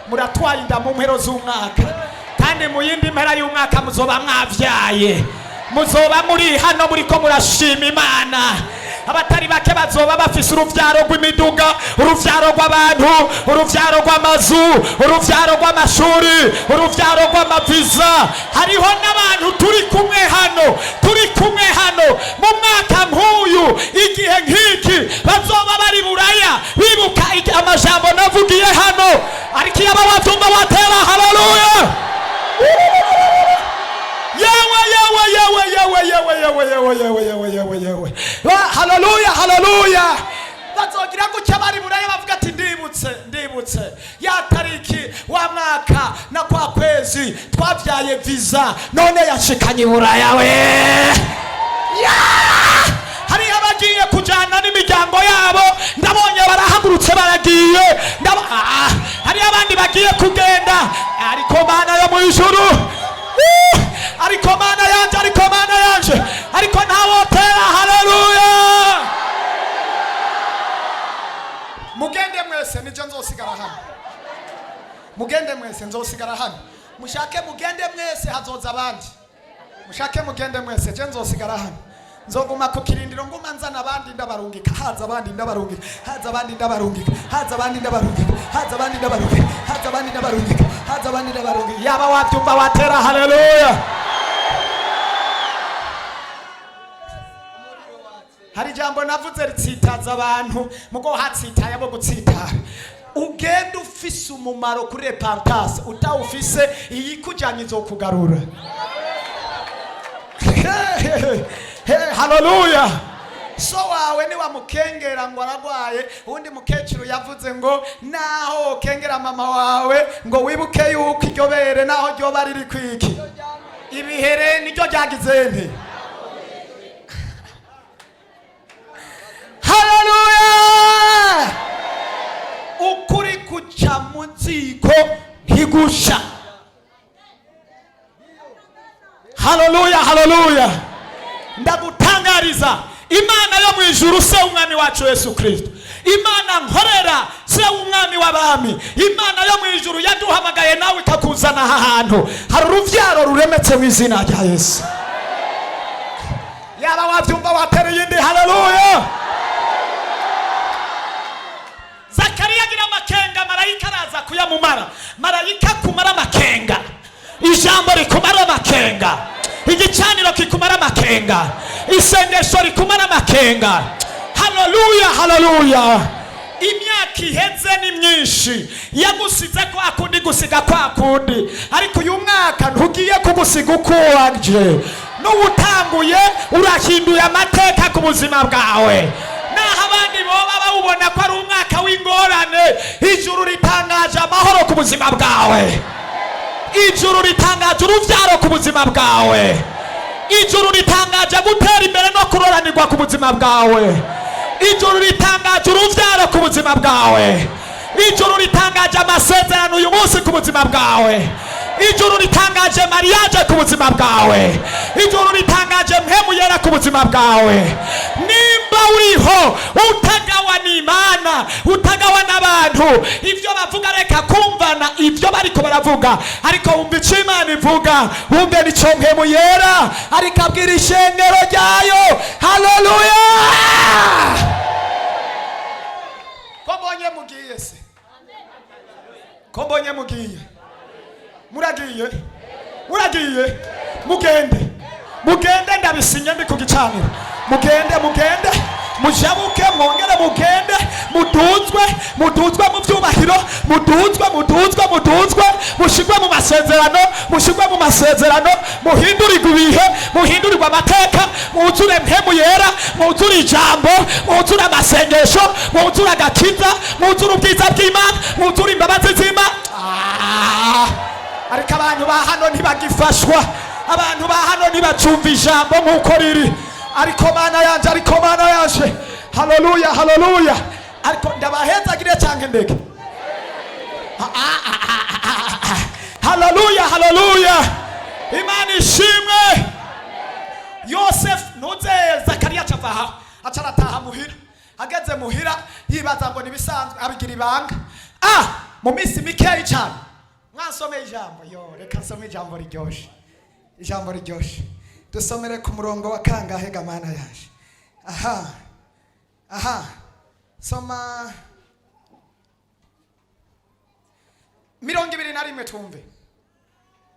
Speaker 4: muratwarinda mu mpera z'umwaka, kandi mu yindi mpera y'umwaka muzoba mwavyaye, muzoba muri hano muriko murashima Imana. Abatari bake bazoba bafise uruvyaro rw'imiduga, uruvyaro rw'abantu, uruvyaro rw'amazu, uruvyaro rw'amashuri, uruvyaro rw'amaviza. Hariho n'abantu turi kumwe hano mu mwaka nk'uyu, igihe nk'iki bazoba bari Buraya bibuka amajambo navugiye hano. Ariko yaba wavyumva watera haleluya. Haleluya, haleluya. Bazogira gutya bari Buraya bavuga ati ndibutse ya tariki wa mwaka na kwa kwezi twavyaye visa none yashikanye Buraya we. Hari abagiye kujana n'imiryango yabo, ndabonye barahagurutse baragiye. Hari abandi bagiye kugenda, ariko Mana yo mu ijuru, ariko Mana yanje, ariko ntawotera haleluya. Mugende mwese nije nzosigara hano, mugende mwese nzosigara hano. Mushake mugende mwese hazoza abandi, mushake mugende mwese je nzosigara hano. Nzoguma ku kirindiro nguma nzana abandi ndabarungika, haza abandi ndabarungika, haza abandi ndabarungika, haza abandi ndabarungika, haza abandi ndabarungika, haza abandi ndabarungika, haza abandi ndabarungika. Yaba wabyumva watera haleluya. Hari jambo navuze ritsitaza abantu, mugo hatsitaye abo gutsitara. Ugenda ufise umumaro kuri repentance, utawufise iyi kujanye zo kugarura. Haleluya. So wawe ni wamukengera ngo aragwaye, undi mukecuru yavuze ngo naho kengera mama wawe ngo wibuke yuko iryo bere naho ryo bari rikwiki ibihere niryo ryagize nte. Haleluya. Ukuri kuca mu nziko ntigusha.
Speaker 1: haleluya haleluya. Ndagutangariza imana yo mu ijuru se umwami wacu Yesu Kristo, imana nkorera se umwami w'abami, imana yo mu ijuru yaduhamagaye nawe ikakuzana aha hantu. Hari uruvyaro ruremetse mu izina rya Yesu. Yaba wavyumva watereye indi haleluya. Zakariya agira amakenga, marayika araza kuyamumara. Marayika kumara amakenga, ijambo rikumara amakenga, igicaniro kikumara amakenga, isengesho rikumara amakenga. Haleluya haleluya. Imyaka iheze ni myinshi, yagusize kwa kundi gusiga kwa kundi, ariko uyu mwaka ntugiye kugusiga uko waje. N'ubutanguye urahinduye amateka ku buzima bwawe. Naho abandi boba bawubona ko ari umwaka w'ingorane, ijuru ritangaje amahoro ku buzima bwawe. Ijuru ritangaje uruvyaro ku buzima bwawe. Ijuru ritangaje gutera imbere no kuroranirwa ku buzima bwawe. Ijuru ritangaje uruvyaro ku buzima bwawe. Ijuru ritangaje amasezerano uyu munsi ku buzima bwawe. Ijuru ritangaje mariage ku buzima bwawe. Ijuru ritangaje mpemu yera ku buzima bwawe. Nimba uriho utagawa n'Imana, utagawa n'abantu, ivyo bavuga reka kumvana ivyo bariko baravuga, ariko wumva ico Imana ivuga, wumve nico mpemu yera ariko abwira ishengero ryayo. Haleluya. Ko mbonye mugiye se, ko mbonye mugiye, muragiye muragiye, mugende ndabisinye ndi ku gicaniro. Mugende mujabuke, mwongere mugende, muduzwe mu byubahiro, muduzwe mushigwe mu masezerano, muhindurirwe ibihe, muhindurirwe amateka, muzure mpemu yera, muzure ijambo, muzure amasengesho, muzure agakiza, muzure ubwiza bw'Imana, muzure imbabazi z'Imana. Ariko abantu ba hano ntibagifashwa, abantu ba hano ntibacumva ijambo nk'uko riri. Ariko mana yanje, haleluya haleluya. Ariko ndabahezagire cyangwa ndeke? Haleluya haleluya. Imana ishimwe. Yosef nuze Zakariya cavaha acarataha muhira, ageze muhira yibaza ngo nibisanzwe, abigira ibanga. Mu minsi mikeyi cyane mwasome ijambo. Reka nsome ijambo riryoshe. Dusomere ku murongo wa kangahe gamana yaje. Soma 21 twumve.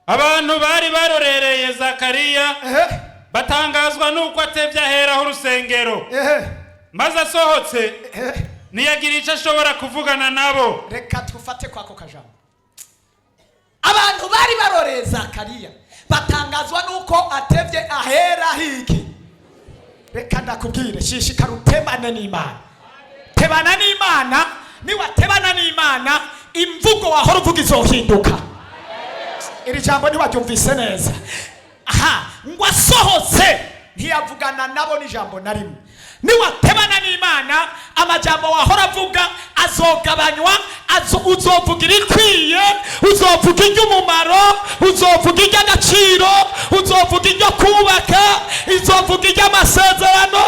Speaker 3: Abantu bari barorereye Zakariya batangazwa nuko atevye aheraho urusengero, maze asohotse ntiyagira icyo ashobora kuvugana nabo.
Speaker 1: Reka tufate kwako kajambo. Abantu bari baroreye Zakariya batangazwa nuko atevye ahera hiki. Reka ndakubwire, shishikara utebane n'Imana. Tebana n'Imana, niwatebana n'Imana imvugo wahora uvuga izohinduka. Iri jambo ntiwaryumvise neza. Ngo asohotse ntiyavugana nabo n'ijambo na rimwe. Niwatebana n'Imana amajambo wahora avuga azogabanywa, uzovuga irikwiye, uzovuga iry'umumaro, uzovuga iry'agaciro, uzovuga iryo kubaka, uzovuga iry'amasezerano.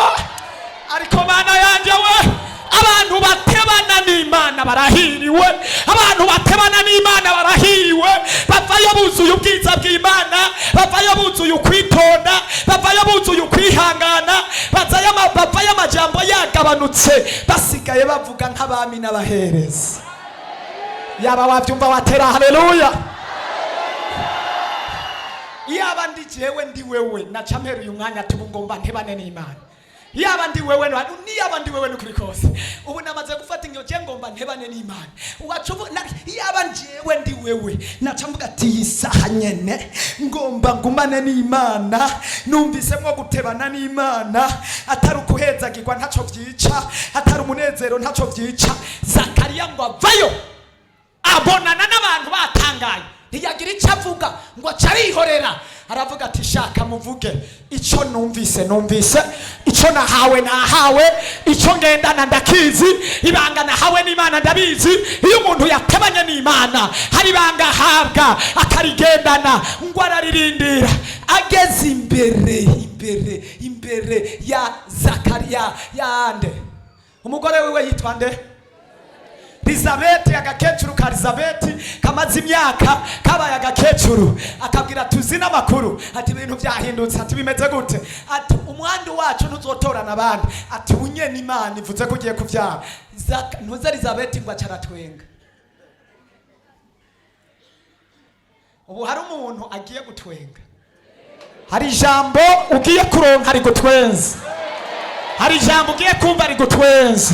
Speaker 1: Ariko bana yanje we, abantu batebana n'Imana barahiriwe, abantu batebana n'Imana barahiriwe. Bavayo buzuye ubwiza bw'Imana, bavayo buzuye ukwitonda, bavayo buzuye ukwihangana, bavayo amajambo yagabanutse, basigaye bavuga nk'abami n'abahereza. Yaba wabyumva watera haleluya. Yaba ndi jewe ndi wewe naca mpera uyu mwanya tubungomba ntebane n'Imana. Yaba ndi wewe niyaba ndi wewe n'ukuri kose, ubu namaze gufata inyoje ngomba ntebane n'Imana. Ugacuvu yaba njewe ndi wewe naca mvuga ati isaha nyene ngomba ngumane n'Imana. Numvisemwo gutebana n'Imana atari ukuhezagirwa ntaco vyica, atari umunezero ntaco vyica. Zakariya ngo avayo abonana n'abantu batangaye, ntiyagira icyo avuga ngo acarihorera. Aravuga ati shaka muvuge, icyo numvise, icyo nahawe, icyo ngendana ndakizi, ibanga nahawe n'Imana ndabizi. Iyo umuntu yatebanye n'Imana hari ibanga ahabwa akarigendana, ngo araririndira ageze imbere ya Zakariya yande umugore wiwe yitwa nde? Elizabeti, agakecuru ka Elizabeti kamaze imyaka kabaye agakecuru, akabwira tuzi n'amakuru ati ibintu byahindutse, ati bimeze gute, ati umwandu wacu ntuzotorana abandi, ati unyene Imana ivuze ko ugiye kubyara. Ntuze Elizabeti ngo acaratwenga. Ubu hari umuntu agiye gutwenga, hari ijambo ugiye kuronka ari gutwenza, hari ijambo ugiye kumva ari gutwenza.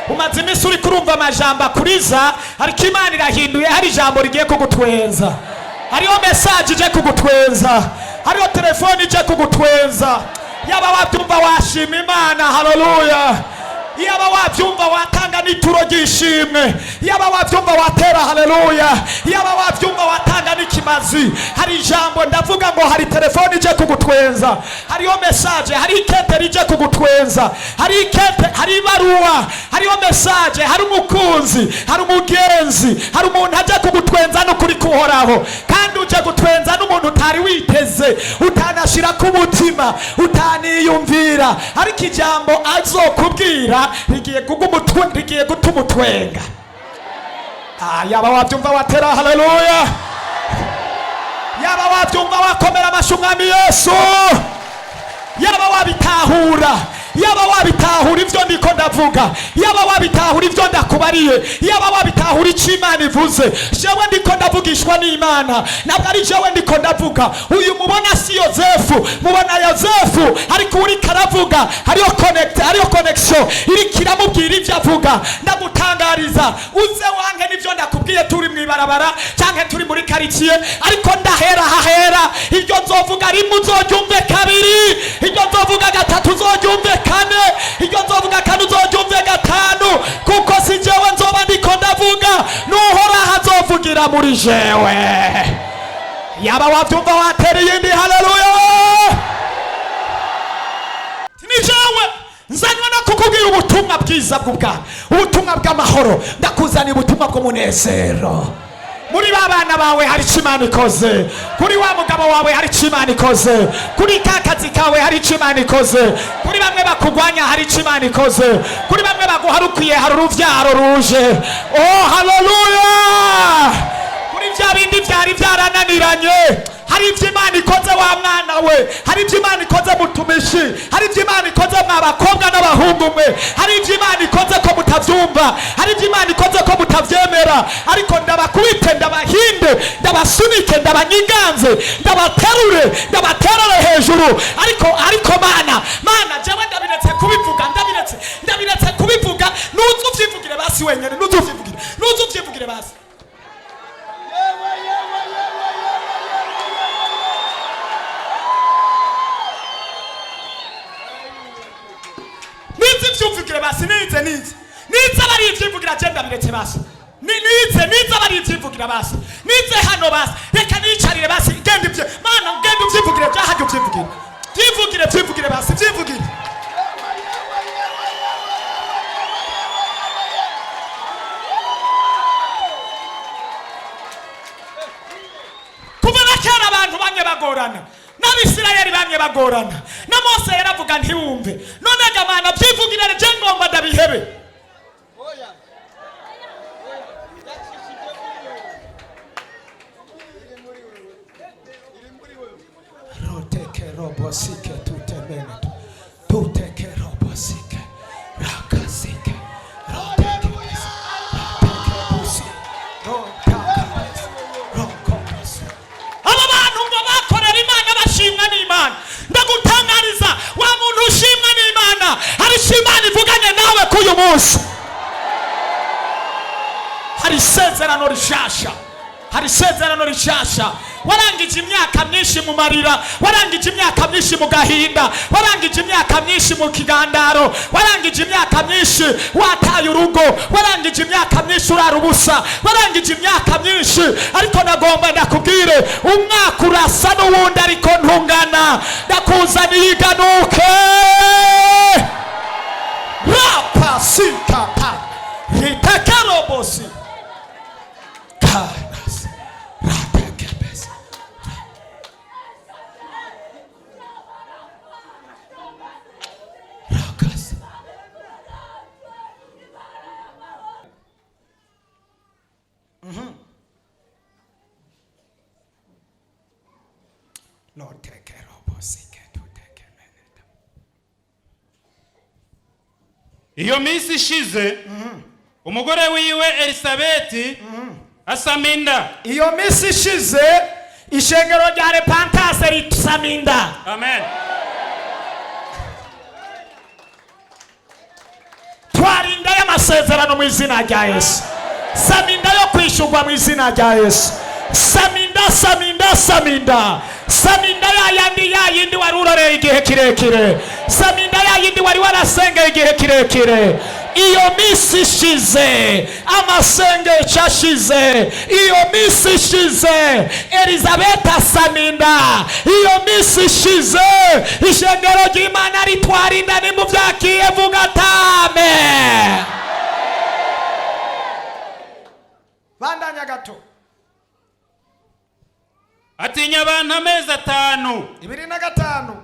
Speaker 1: Umaze iminsi uri kurumva amajambo akuriza, ariko Imana irahinduye, hari ijambo rigiye kugutwenza, hariho message ije kugutwenza, hariho telefone ije kugutwenza. Yaba wabyumva washima Imana, haleluya. Yaba wabyumva watanga n'ituro ry'ishimwe, yaba wabyumva watera haleluya, yaba wabyumva watanga n'ikimazi. Hari ijambo ndavuga ngo hari telefone ije kugutwenza, hariho message, hari ikete rije kugutwenza, hari ikete, hari ibaruwa, hariho message, hari umukunzi, hari umugenzi, hari umuntu aje kugutwenza n'ukuri kuhoraho, kandi uje gutwenza n'umuntu utari witeze, utanashira ku mutima, utaniyumvira, ariko ijambo azokubwira rigiye gutuma utwenga. Yaba wabyumva watera haleluya, yaba wabyumva wakomera amashyi Umwami Yesu, yaba wabitahura, yaba wabitahura ibyo ndiko ndavuga, yaba wabitahura ibyo ndakubariye, yaba wabitahura icyo Imana ivuze. Jewe ndiko ndavugishwa n'Imana, ntabwo ari jewe ndiko ndavuga. Uyu mubona si Yozefu, mubona Yozefu ariko uri karavuga, hariyo connection iri kiramubwira ibyo avuga. Ndagutangariza, uze wange nibyo ndakubwiye, turi mu ibarabara cyangwa turi muri quartier, ariko ndahera hahera. Iryo nzovuga rimwe uzoryumve kabiri, iryo nzovuga gatatu uzoryumve kane, iryo nzovuga kane uzoryumve gatanu, kuko si jewe nzoba ndiko ndavuga, n'uhoraho azovugira muri jewe. Yaba wabyumva watera iyindi haleluya. Ni jewe nzanywe no kukubwira ubutumwa bwiza bw'ubwami, ubutumwa bw'amahoro. Ndakuzaniye ubutumwa bw'umunezero. Muri babana bawe hari icyo Imana ikoze, kuri wa mugabo wawe hari icyo Imana ikoze, kuri ka kazi kawe hari icyo Imana ikoze, kuri bamwe bakugwanya hari icyo Imana ikoze, kuri bamwe baguharukiye hari uruvyaro ruje. Oh haleluya. Kuri bya bindi byari byarananiranye hari ibyo Imana ikoze wa mwana we, hari ibyo Imana ikoze mutumishi, hari ibyo Imana ikoze mwa bakobwa n'abahungu mwe, hari ibyo Imana ikoze ko mutabyumva, hari ibyo Imana ikoze ko mutabyemera. Ariko ndabakubite, ndabahinde, ndabasunike, ndabanyiganze, ndabaterure, ndabaterere hejuru. Ariko Mana jewe ndabiretse kubivuga, ndabiretse kubivuga. Nuzu uvyivugire basi wenyene, nuzu uvyivugire basi. Vyumvugire basi, nize bari ivyivugira agenda biretse basi, nize bari ivyivugira basi, nize hano basi, reka nicarire basi, genda ivyo Mana, genda uvyivugire byahaje, vyivugire basi, vyivugire. Kuva na kera abantu bamwe bagorana, n'Abisirayeli bamwe bagorana, na Mose yaravuga ntiwumve, none gamana byivugire je ngomba ndabihebe. Roteke robosike tutemene, tuteke robosike rakasike, roteke busi, rokokose. Aba bantu ngo bakorera Imana bashimwa n'Imana. Ndagutangariza wa muntu ushimwa n'Imana, hari Imana ivuganye nawe k'uyu munsi. Hari isezerano rishasha, hari isezerano rishasha. Warangije imyaka myinshi mu marira, warangije imyaka myinshi mu gahinda, warangije imyaka myinshi mu kigandaro, warangije imyaka myinshi wataye urugo, warangije imyaka myinshi urara ubusa, warangije imyaka myinshi. Ariko nagomba ndakubwire, umwaka urasa n'uwundi ariko ntungana. Ndakuzaniye iganuke. Rapasikata ritekerobosi karas ratekebesi.
Speaker 3: iyo minsi ishize umugore wiwe Elisabeti asama inda.
Speaker 1: iyo minsi ishize ishengero rya repentance risama inda.
Speaker 3: Amen.
Speaker 1: twara inda y'amasezerano mu izina rya Yesu. sama inda yo kwishurwa mu izina rya Yesu. sama inda, sama inda, sama inda. sama inda ya yindi wari uroreye igihe kirekire. sama inda ya yindi wari warasengeye igihe kirekire. iyo minsi ishize amasengesho ashize. iyo minsi ishize Elizabeth asama inda. iyo minsi ishize ishengero ry'Imana ritwara inda. nimuvyakiye vuga atame.
Speaker 4: bandanya gato.
Speaker 3: atinya abantu amezi 5.
Speaker 4: 25.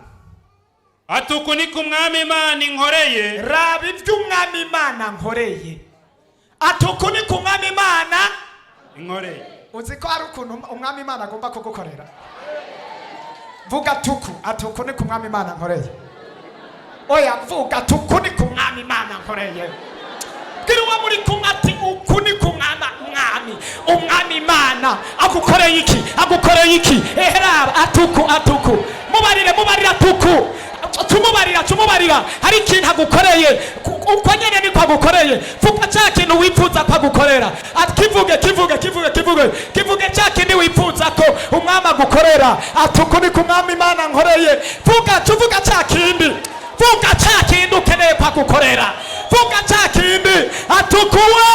Speaker 3: ati uku ni ku mwami Imana inkoreye.
Speaker 1: raba ibyo umwami Imana nkoreye. ati uku ni ku mwami Imana
Speaker 3: inkoreye.
Speaker 4: uzi ko hari ukuntu umwami Imana agomba kugukorera? vuga tuku. ati uku ni ku mwami Imana nkoreye. oya vuga tuku ni ku mwami Imana nkoreye. bwira uwo muri kumwe ati uku ni ku mwami Imana agukoreye iki, agukoreye iki. raba atuku, atuku. mubarira tuku. tumubarira hari ikintu agukoreye. uko nyene niko agukoreye. vuga cya kintu wifuza ko agukorera. kivuge cya kintu wifuza ko umwami agukorera. atuku ni ku mwami Imana nkoreye. vuga cya kindi. vuga cya kindi ukeneye ko agukorera. vuga cya kindi. atukuwe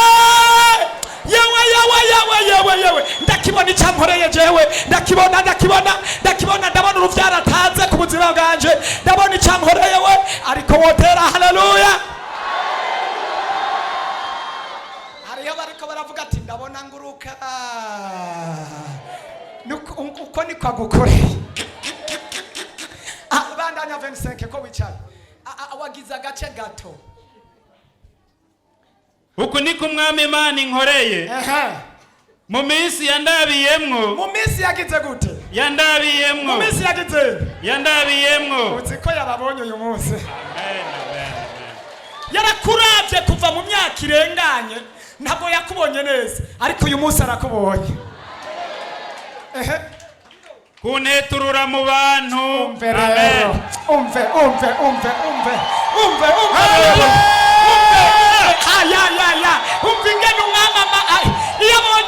Speaker 4: yewe ndakibona icyo ankoreye jewe. ndakibona ndabona uruvyaro atanze ku buzima bwanje. ndabona icyo ankoreye we. ariko wotera haleluya. hariho bariko baravuga ati ndabona nguruka. uko niko agukoreye. bandanya 25 ko wicaye. wagize agace gato.
Speaker 3: uku ni ku mwami Imana inkoreye. mu minsi yandabiyemwo.
Speaker 4: mu minsi yagize gute?
Speaker 3: yandabiyemwo.
Speaker 4: mu minsi yagize
Speaker 3: yandabiyemwo.
Speaker 4: uzi ko yababonye uyu munsi.
Speaker 3: Amen.
Speaker 1: yarakuravye kuva mu myaka irenganye. ntabwo yakubonye neza ariko uyu munsi arakubonye.
Speaker 3: kunteturura mu bantu.
Speaker 4: umve rero. umve.
Speaker 1: umva ingene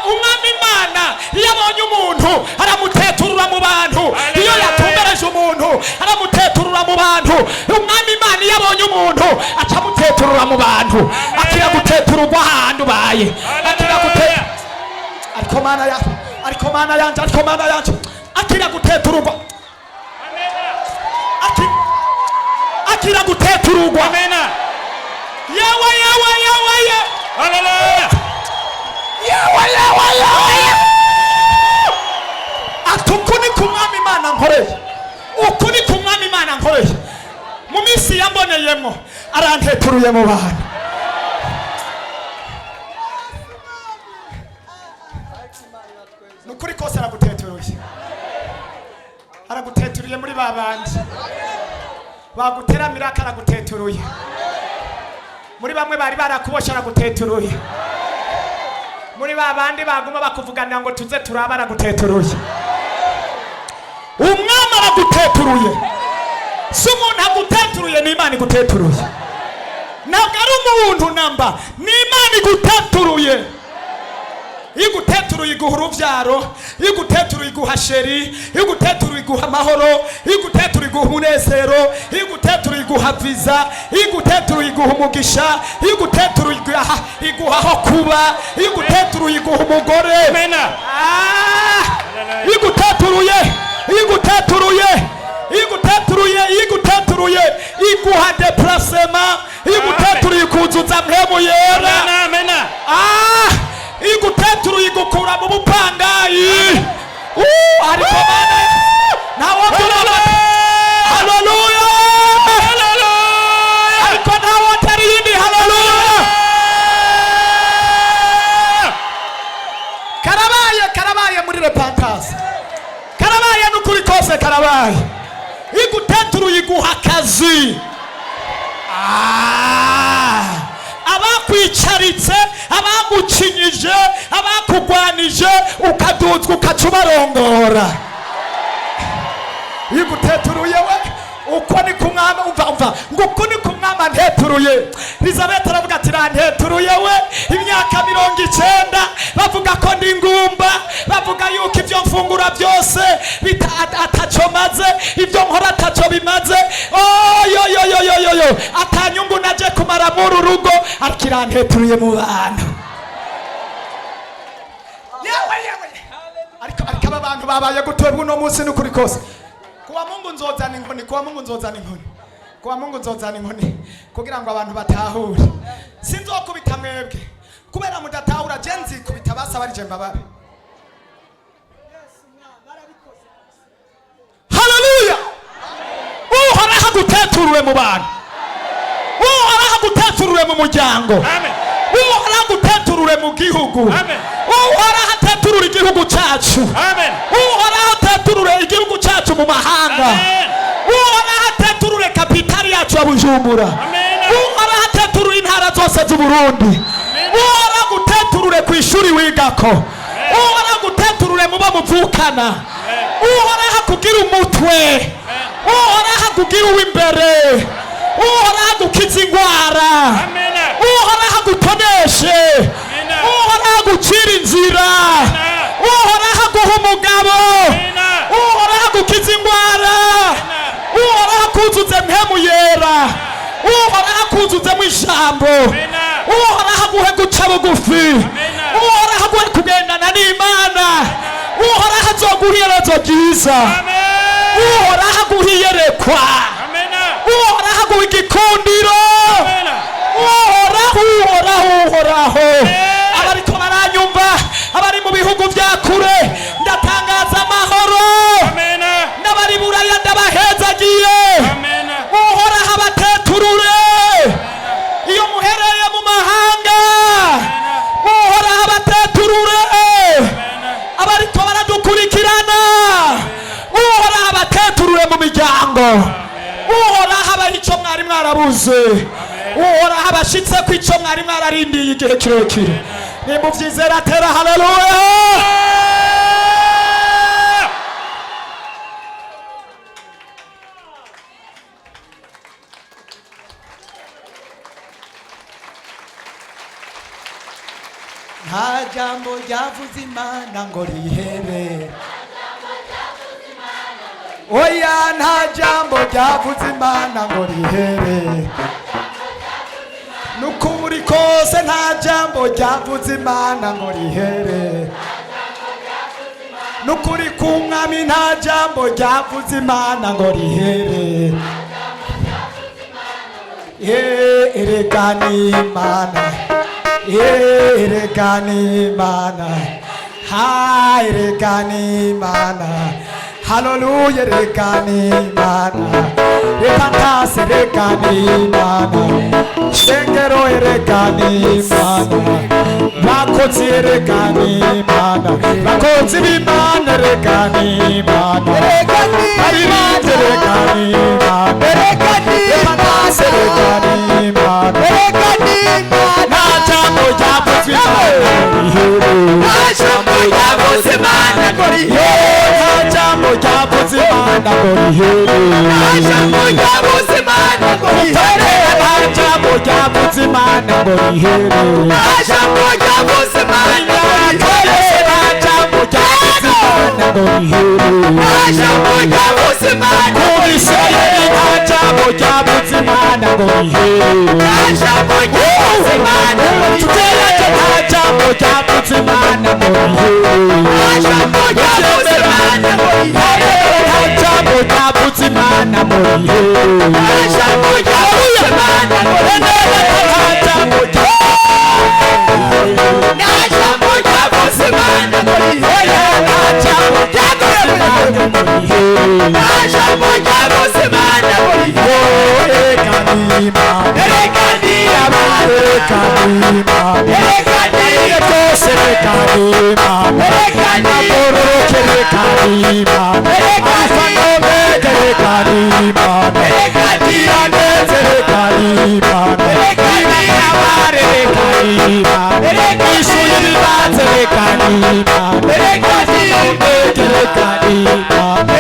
Speaker 1: umwami Imana iyo abonye umuntu aramuteturura mu bantu. iyo yatumbereje umuntu aramuteturura mu bantu. umwami Imana iyo abonye umuntu acamuteturura mu bantu. akira gutetururwa ahantu baye. ariko mana yanje akira gutetururwa. akira gutetururwa.
Speaker 3: Amena.
Speaker 1: yewe
Speaker 3: Haleluya.
Speaker 1: atuku ni ku mwami Imana nkoreye. uku ni ku mwami Imana nkoreye. mu minsi yamboneyemo aranteturuye mu bantu.
Speaker 4: nukuri kose araguteturuye muri babandi baguteramira. araguteturuye muri bamwe bari barakubosha. araguteturuye muri babandi baguma bakuvuganira ngo tuze turaba. araguteturuye.
Speaker 1: umwami araguteturuye. si umuntu aguteturuye, ni Imana iguteturuye. ntabwo ari umuntu namba, ni Imana iguteturuye. iguteturuye iguha uruvyaro. iguteturuye iguha sheri. iguteturuye iguha amahoro. iguteturuye iguha umunezero. iguteturuye iguha viza. iguteturuye iguha umugisha. iguteturuye iguha aho kuba. iguteturuye iguha umugore. iguteturuye iguha deplacement. iguteturuye ikuzuza mpemu yera. iguteturuye igukura mu bupangayi. ariko Mana nawe haleluya. ariko nawe atari yindi haleluya.
Speaker 4: karabaye muri repentance.
Speaker 1: karabaye n'ukuri kose karabaye. Iguteturuye iguha akazi. Abakwicaritse, abagucinyije, abakugwanije, ukaduzwa ukaca ubarongora. Iguteturuye we, uko ni kumwama, umva ngo uko ni kumwama nteturuye. Elizabeth aravuga ati ranteturuye we imyaka 90, bavuga ko ndi ngumba, bavuga yuko ibyo mfungura byose ataco maze, ibyo nkora ataco bimaze. Yo atanyungu naje kumara muri urugo, arkiranteturuye mu bantu. Yewe ariko aba bantu babaye gutebwa uno munsi n'ukuri kose. Kuwa Mungu nzozana inkoni, kuwa Mungu nzozana inkoni, kuwa Mungu nzozana inkoni kugira ngo abantu batahure. Sinzokubita mwebwe kubera mudatahura, je nzikubita basa bari je mbababe. Haleluya! Uhoraho aguteturuwe mu bantu, uhoraho aguteturuwe mu muryango, uhoraho aguteturuwe mu gihugu, uhoraho ateturura igihugu cyacu, uhoraho ateturure igihugu cyacu mu mahanga, uhoraho ateturure kapitali yacu ya Bujumbura, uhoraho ateturure intara zose z'u Burundi, uhoraho aguteturure ku ishuri wigako, uhoraho aguteturure mu bo muvukana, uhoraho akugira umutwe, uhoraho akugira uw'imbere, uhoraho agukiza ingwara, uhoraho agutoneshe, uhoraho agucira inzira, uhoraho aguha umugabo, uhoraho agukiza ingwara, uhoraho akuzuze mpemu yera, uhoraho akuzuzemo ijambo, uhoraho aguhe guca bugufi, uhoraho aguhe kugendana n'Imana, uhoraho azoguha iherezo ryiza, uhoraho aguha iyerekwa, uhoraho aguha igikundiro, uhoraho. Abariko baranyumva, abari mu bihugu vya kure, ndatangaza amahoro, n'abari buraya ndabahezagiye, uhoraho abateturure. Iyo muhereye mu mahanga, uhoraho abateturure. Abariko baradukurikirana, uhoraho abateturure mu miryango, uhoraho abaha ico mwari mwarabuze, uhoraho abashitse ku ico mwari mwararindiye igihe kirekire. Nimuvyizera tera haleluya. Nta jambo ryavuze Imana ngo rihere, oya nta jambo ryavuze Imana ngo rihere, nukuri kose nta jambo ryavuze Imana ngo rihere, nukuri kumwami nta jambo ryavuze Imana ngo rihere. Erekani Imana, erekani Imana, ha erekani Imana, haleluya erekani Imana, epantase erekani Imana, shengero erekani Imana, bakozi erekani Imana, bakozi b'Imana erekani Imana, baririmbye erekani Imana, epantase erekani Imana, nta jambo ryavuze Imana ngo rihere, nta jambo ryavuze Imana ngo rihere, nta jambo ryavuze Imana ngo rihere, nta jambo ryavuze Imana ngo rihere, nta jambo ryavuze Imana ngo rihere, nta jambo ryavuze Imana ngo rihere, nta jambo ryavuze Imana ngo rihere, nta jambo ryavuze Imana ngo rihere, nta jambo ryavuze Imana ngo rihere, nta jambo ryavuze Imana ngo rihere, nta jambo ryavuze Imana ngo rihere, nta jambo ryavuze Imana ngo rihere, nta jambo ryavuze Imana ngo rihere, nta jambo ryavuze Imana ngo rihere, nta jambo ryavuze Imana ngo rihere, nta jambo ryavuze Imana ngo rihere. Erekani Imana, erekani Imana, erekani byose erekani Imana, erekani amororoke erekani Imana, Imana iranezereka Imana irabare Imana ishuye ibibanze reka Imana igereka Imana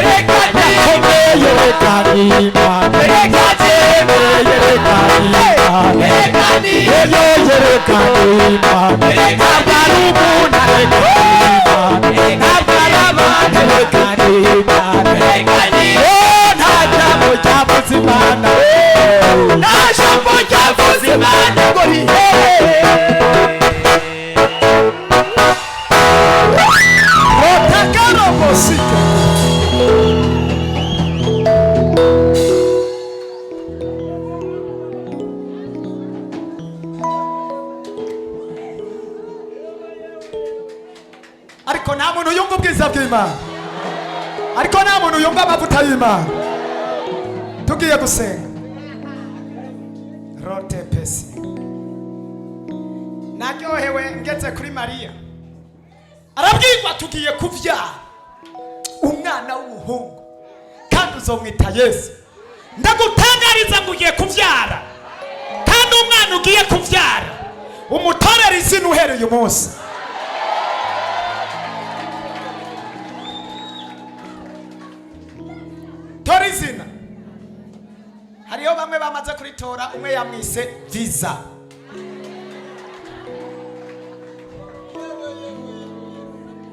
Speaker 1: yakomeye reka Imana yemeye reka Imana yeyoye reka Imana ntabwo ari umuntu reka Imana ntabwo ari abantu reka Imana nta jambo ryavuze Imana nta jambo ryavuze Imana ngo rihere rotakarobosike ariko nta muntu yumva ubwiza bw'Imana, ariko nta muntu yumva amavuta y'Imana. Tugiye gusenga rote pesi. Naryohewe ngeze kuri Mariya, arabwirwa tugiye kuvyara umwana w'umuhungu kandi uzomwita Yesu. Ndagutangariza ngo ugiye kuvyara kandi umwana ugiye kuvyara umutorera izina uhereye umunsi. Tora izina. Hariyo bamwe bamaze kuritora, umwe yamwise Visa.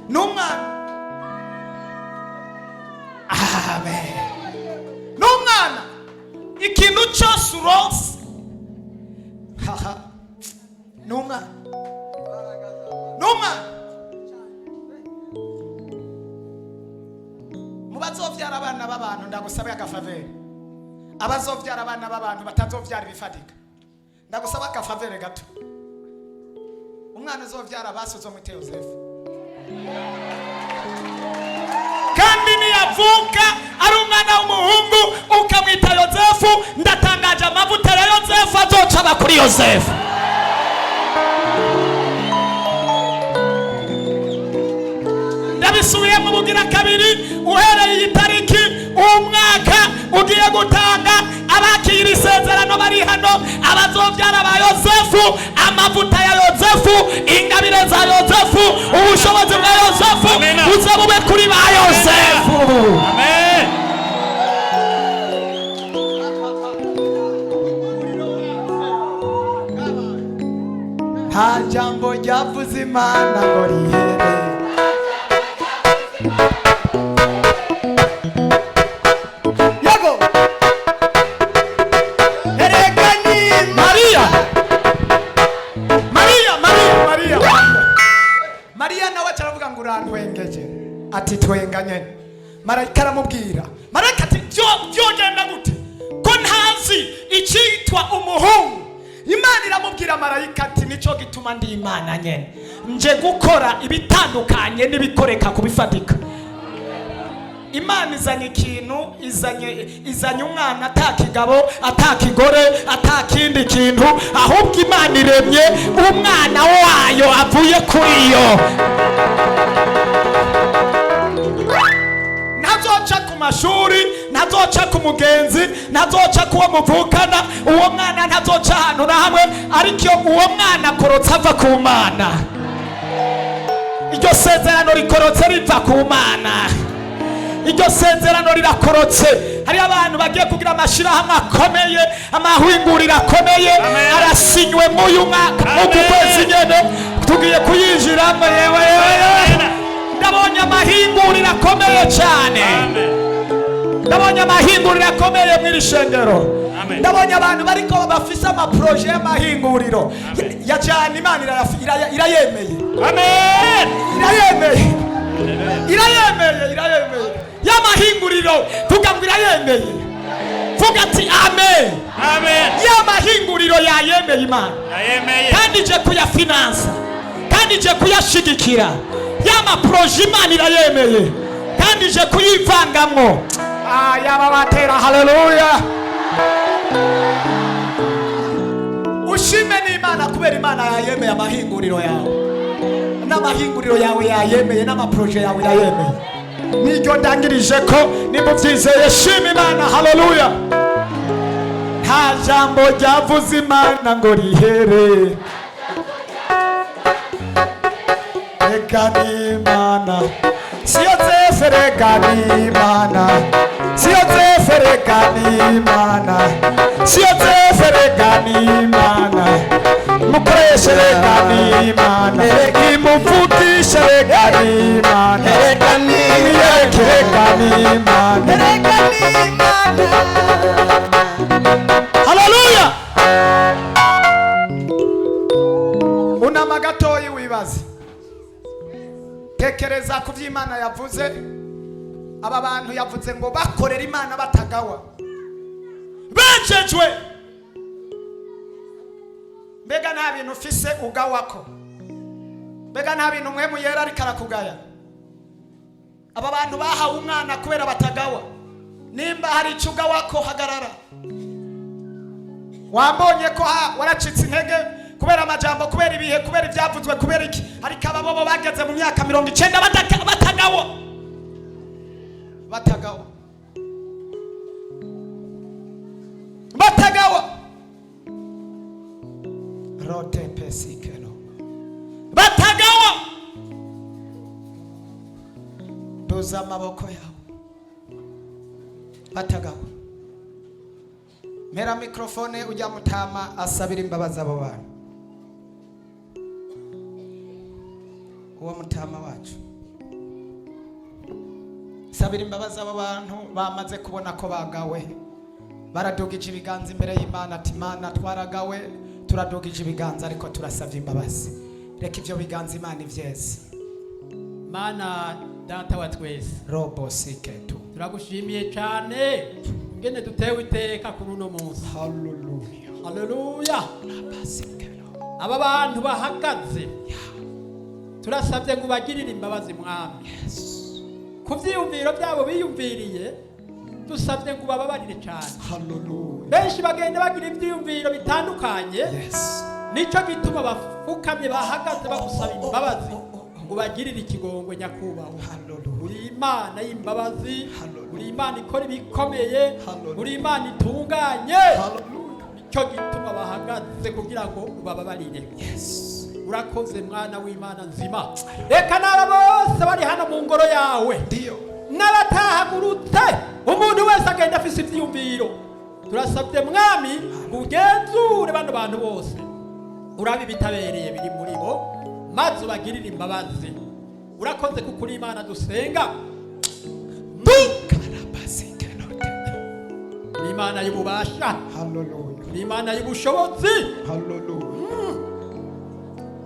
Speaker 1: N'umwana. Amen. N'umwana. Ikintu cyose uronse. Haha. N'umwana. N'umwana. Mubazovyara abana b'abantu ndagusaba agafavere. Abazovyara abana b'abantu batazovyara ibifatika, ndagusaba agafavere gato. Umwana uzovyara basuzo mu Yosefu. Kandi niyavuka ari umwana w'umuhungu ukamwita Yosefu, ndatangaje amavuta ya Yosefu azoca kuri Yosefu. Ndabisubiye mu bugira kabiri, uhereye iyi tariki umwaka ugiye gutanga abakira isezerano bari hano, abazovyara ba Yosefu, amavuta ya Yosefu, ingabire za Yosefu, ubushobozi bwa Yosefu buze bube kuri ba Yosefu.
Speaker 3: Amen.
Speaker 1: Nta jambo ryavuze Imana ngo rihere. Yago erekani Maria Maria nawe cyaravuga ngo urantwengeje, ati twenganye. Marayika aramubwira, marayika ati byogenda gute ko ntazi icyitwa umuhungu. Imana iramubwira marayika ati nico gituma ndi Imana nyene, nje gukora ibitandukanye n'ibikoreka kubifatika. Imana izanye ikintu, izanye umwana atakigabo atakigore atakindi kintu, ahubwo Imana iremye umwana wayo avuye kuri yo. Ntazoca ku mashuri, ntazoca ku mugenzi, ntazoca kuwo muvukana, uwo mwana ntazoca ahantu na hamwe, ariko uwo mwana akorotse ava ku Mana. Iryo sezerano rikorotse riva ku Mana. Iryo sezerano rirakorotse. Hari abantu bagiye kugira amashirahamwe akomeye, amahinguriro akomeye, arasinywe mu uyu mwaka mu kwezi nyene tugiye kuyinjiramo. Yewe ndabonye amahinguriro akomeye cyane, ndabonye amahinguriro akomeye mw'iri shengero. Ndabonye abantu bariko bafise amaproje y'amahinguriro ya cyane. Imana irayemeye. Amen. Irayemeye y'amahinguriro. Vuga ngo irayemeye. Vuga ati amen.
Speaker 3: Amen.
Speaker 1: Y'amahinguriro yayemeye Imana.
Speaker 3: Yayemeye.
Speaker 1: Kandi je kuyafinansa, kandi je kuyashigikira. Y'amaproje Imana irayemeye, kandi je kuyivangamwo. Yaba batera haleluya. Ushime n'Imana kubera Imana yayemeye amahinguriro yawe, n'amahinguriro yawe yayemeye, n'amaproje yawe yayemeye. Niryo ndangirije ko nimuvyizeye. Shima Imana. Haleluya. nta jambo ryavuze imana ngo rihere. Reka ni imana, si yozefu reka ni imana, si yozefu reka ni imana, si yozefu reka ni imana, mukoreshe reka ni imana, imuvugishe reka ni imana, mwiyereke reka ni imana. Haleluya. Unama gatoyi wibaze, tekereza ku by'Imana yavuze. Aba bantu yavuze ngo bakorera Imana batagawa, bejejwe. Mbega nta bintu ufise ugawako? Mbega nta bintu mwe muyera ariko arakugaya? Aba bantu bahawe umwana kubera batagawa. Nimba hari icyo ugawako, hagarara. Wambonye ko waracitse intege kubera amajambo, kubera ibihe, kubera ibyavuzwe, kubera iki? Ariko aba bobo bageze mu myaka 90 batagawa. Batagawa. Batagawa. Rote pesikelo. Batagawa. Doza amaboko yawe. Batagawa. Mera mikrofone ujya mutama asabira imbabazi abo bantu. Uwo mutama wacu sabira imbabazi abo bantu bamaze kubona ko bagawe, baradugije ibiganza imbere y'Imana ati Imana twaragawe, turadugije ibiganza ariko turasabye imbabazi. Reka ibyo biganza Imana ivyeze.
Speaker 6: Mana data wa twese,
Speaker 1: Robo siketu
Speaker 6: turagushimiye cyane ngene dutewe iteka kuri uno munsi.
Speaker 1: Haleluya.
Speaker 6: Haleluya.
Speaker 1: Abasikelo.
Speaker 6: Aba bantu bahagaze turasabye ngo bagirire imbabazi Mwami. Ku vyiyumviro byabo biyumviriye dusabye ngo bababarire cyane.
Speaker 1: Haleluya.
Speaker 6: Benshi bagenda bagira ivyiyumviro bitandukanye.
Speaker 1: Yes.
Speaker 6: Nico gituma bafukamye bahagaze bagusaba imbabazi ngo bagirire ikigongwe nyakubahwa.
Speaker 1: Haleluya.
Speaker 6: Uri Imana y'imbabazi,
Speaker 1: Hallelujah.
Speaker 6: uri Imana ikora ibikomeye,
Speaker 1: Hallelujah.
Speaker 6: uri Imana itunganye.
Speaker 1: Haleluya.
Speaker 6: Nicyo gituma bahagaze kugira ngo ubababarire.
Speaker 1: Yes.
Speaker 6: Urakoze mwana w'Imana nzima. Reka n'aba bose bari hano mu ngoro yawe,
Speaker 1: Ndio.
Speaker 6: n'abatahagurutse, umuntu wese agenda afise ivyiyumviro, turasabye Mwami ugenzure bano bantu bose, urabe ibitabereye biri muri bo, maze ubagirire imbabazi. Urakoze kuko uri Imana dusenga. Uri Imana y'ububasha,
Speaker 1: Haleluya.
Speaker 6: uri Imana y'ubushobozi.
Speaker 1: Haleluya.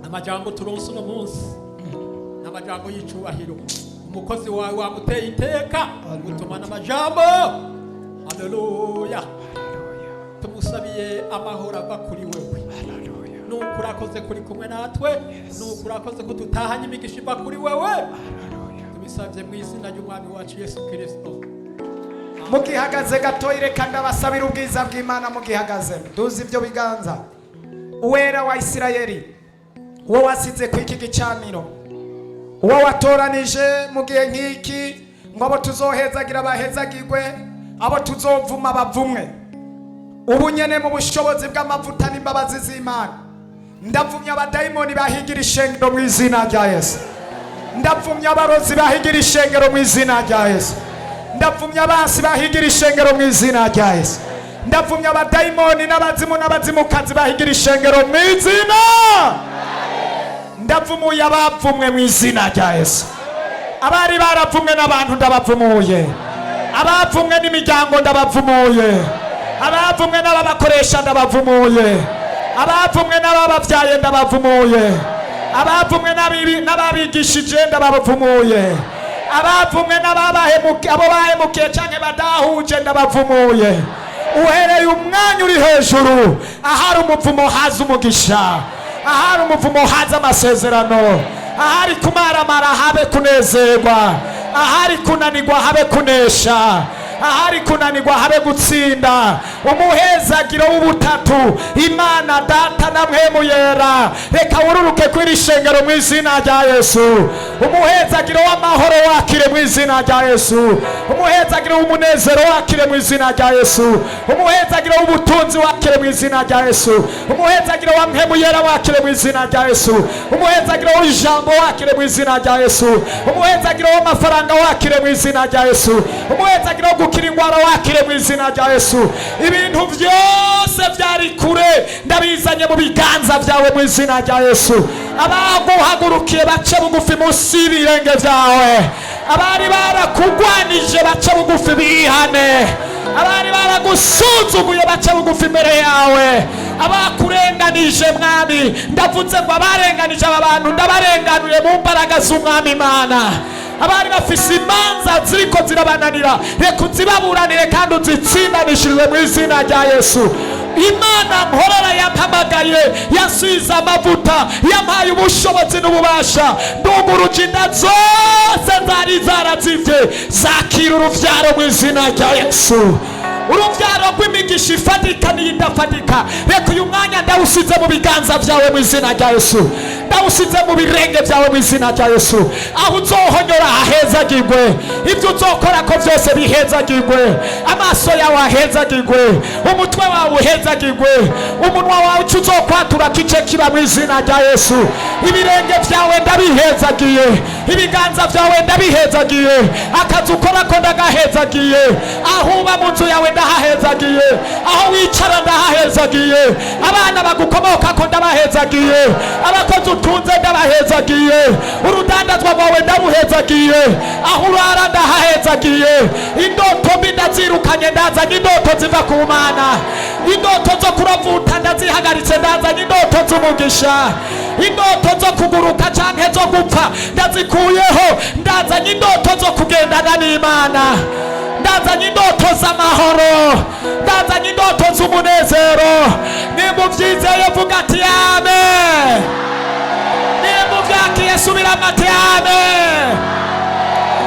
Speaker 6: Amajambo turonse uno munsi n'amajambo y'icubahiro, umukozi wawe wamuteye iteka gutuma n'amajambo. Haleluya. Tumusabiye amahoro ava kuri wewe.
Speaker 1: Haleluya.
Speaker 6: Nuko urakoze kuri kumwe natwe, nuko urakoze ko tutahanye imigisha iva kuri wewe.
Speaker 1: Haleluya.
Speaker 6: Tubisabye mu izina ry'Umwami wacu Yesu Kristo.
Speaker 1: Mugihagaze gatoyi reka ndabasabira ubwiza bw'Imana. Mugihagaze duzi ibyo biganza. Uwera wa Isirayeli, uwo wasize ku iki gicaniro, uwo watoranije mu gihe nk'iki ngo abo tuzohezagira bahezagirwe, abo tuzovuma bavumwe. Ubu nyene mu bushobozi bw'amavuta n'imbabazi z'Imana ndavumya abadayimoni bahigira ishengero mu izina rya Yesu. Ndavumya abarozi bahigira ishengero mu izina rya Yesu. Ndavumya abansi bahigira ishengero mu izina rya Yesu. Ndavumya abadayimoni n'abazimu n'abazimukazi bahigira ishengero mu izina. Ndavumuye abavumwe mu izina rya Yesu. Abari baravumwe n'abantu ndabavumuye. Abavumwe n'imiryango ndabavumuye. Abavumwe n'ababakoresha ndabavumuye. Abavumwe n'ababavyaye ndabavumuye. Abavumwe n'ababigishije ndabavumuye. Abavumwe n'ababahemukiye, abo bahemukiye canke badahuje ndabavumuye. Uhereye umwanya uri hejuru, ahari umuvumo haza umugisha, ahari umuvumo haza amasezerano, ahari kumaramara habe kunezerwa, ahari kunanirwa habe kunesha, ahari kunanirwa habe gutsinda. Umuhezagiro w'ubutatu, Imana Data na Mpwemu Yera, reka wururuke kw'iri shengero mu izina rya Yesu. Umuhezagiro w'amahoro wakire mu izina rya Yesu. Umuhezagiro w'umunezero wakire mu izina rya Yesu. Umuhezagiro w'ubutunzi wakire mu izina rya Yesu. Umuhezagiro wa Mpwemu Yera wakire mu izina rya Yesu. Umuhezagiro w'ijambo wakire mu izina rya Yesu. Umuhezagiro w'amafaranga wakire mu izina rya Yesu. Umuhezagiro wo gukira indwara wakire mu izina rya Yesu. Ibintu byose byari kure ndabizanye mu biganza byawe mu izina rya Yesu. Abaguhagurukiye bace bugufi munsi y'ibirenge byawe. Abari barakugwanije bace bugufi bihane. Abari baragusuzuguye bace bugufi imbere yawe. Abakurenganije mwami, ndavuze ngo abarenganije aba bantu ndabarenganuye mu mbaraga z'umwami Imana. Abari bafise imanza ziriko zirabananira, reka uzibaburanire kandi uzitsindanishirize mu izina rya Yesu. Imana mporora yampamagaye, yasize amavuta, yampaye ubushobozi n'ububasha, nduguruje inda zose zari zarazivye, zakira uruvyaro mu izina rya Yesu. Uruvyaro rw'imigisha ifatika n'iyidafatika, reka uyu mwanya ndawusize mu biganza byawe mu izina rya Yesu. Ndawusize mu birenge byawe mu izina rya Yesu. Aho uzohonyora hahezagirwe, ibyo uzokora ko byose bihezagirwe, amaso yawe ahezagirwe, umutwe wawe uhezagirwe, umunwa wawe icyo uzokwatura kice kiba mu izina rya Yesu. Ibirenge byawe ndabihezagiye, ibiganza byawe ndabihezagiye, akazi ukora ko ndagahezagiye, aho uba mu nzu yawe ndahahezagiye, aho wicara ndahahezagiye, abana bagukomoka ko ndabahezagiye, abakozi utunze ndabahezagiye, urudandazwa rwawe ndabuhezagiye, aho urara ndahahezagiye. Indoto mbi ndazirukanye, ndazanye indoto ziva ku Mana. Indoto zo kuravuta ndazihagaritse, ndazanye indoto z'umugisha. Indoto zo kuguruka canke zo gupfa ndazikuyeho, ndazanye indoto zo kugendana n'Imana. Ndazanye indoto z'amahoro, ndazanye indoto z'umunezero. Nimuvyizeye vuga ati amen. Nimuvyakiye subiramo ati amen.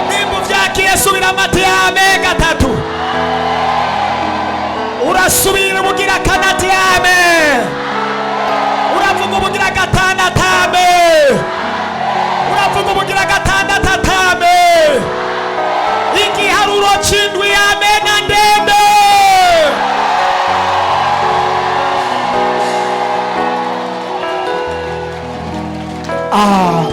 Speaker 1: Nimuvyakiye subiramo ati amen gatatu. Urasubira ubugira kane ati amen. Uravuga ubugira gatandatu amen. Uravuga ubugira gatandatu ati amen. Igiharuro c'indwi amen ndende. Ah.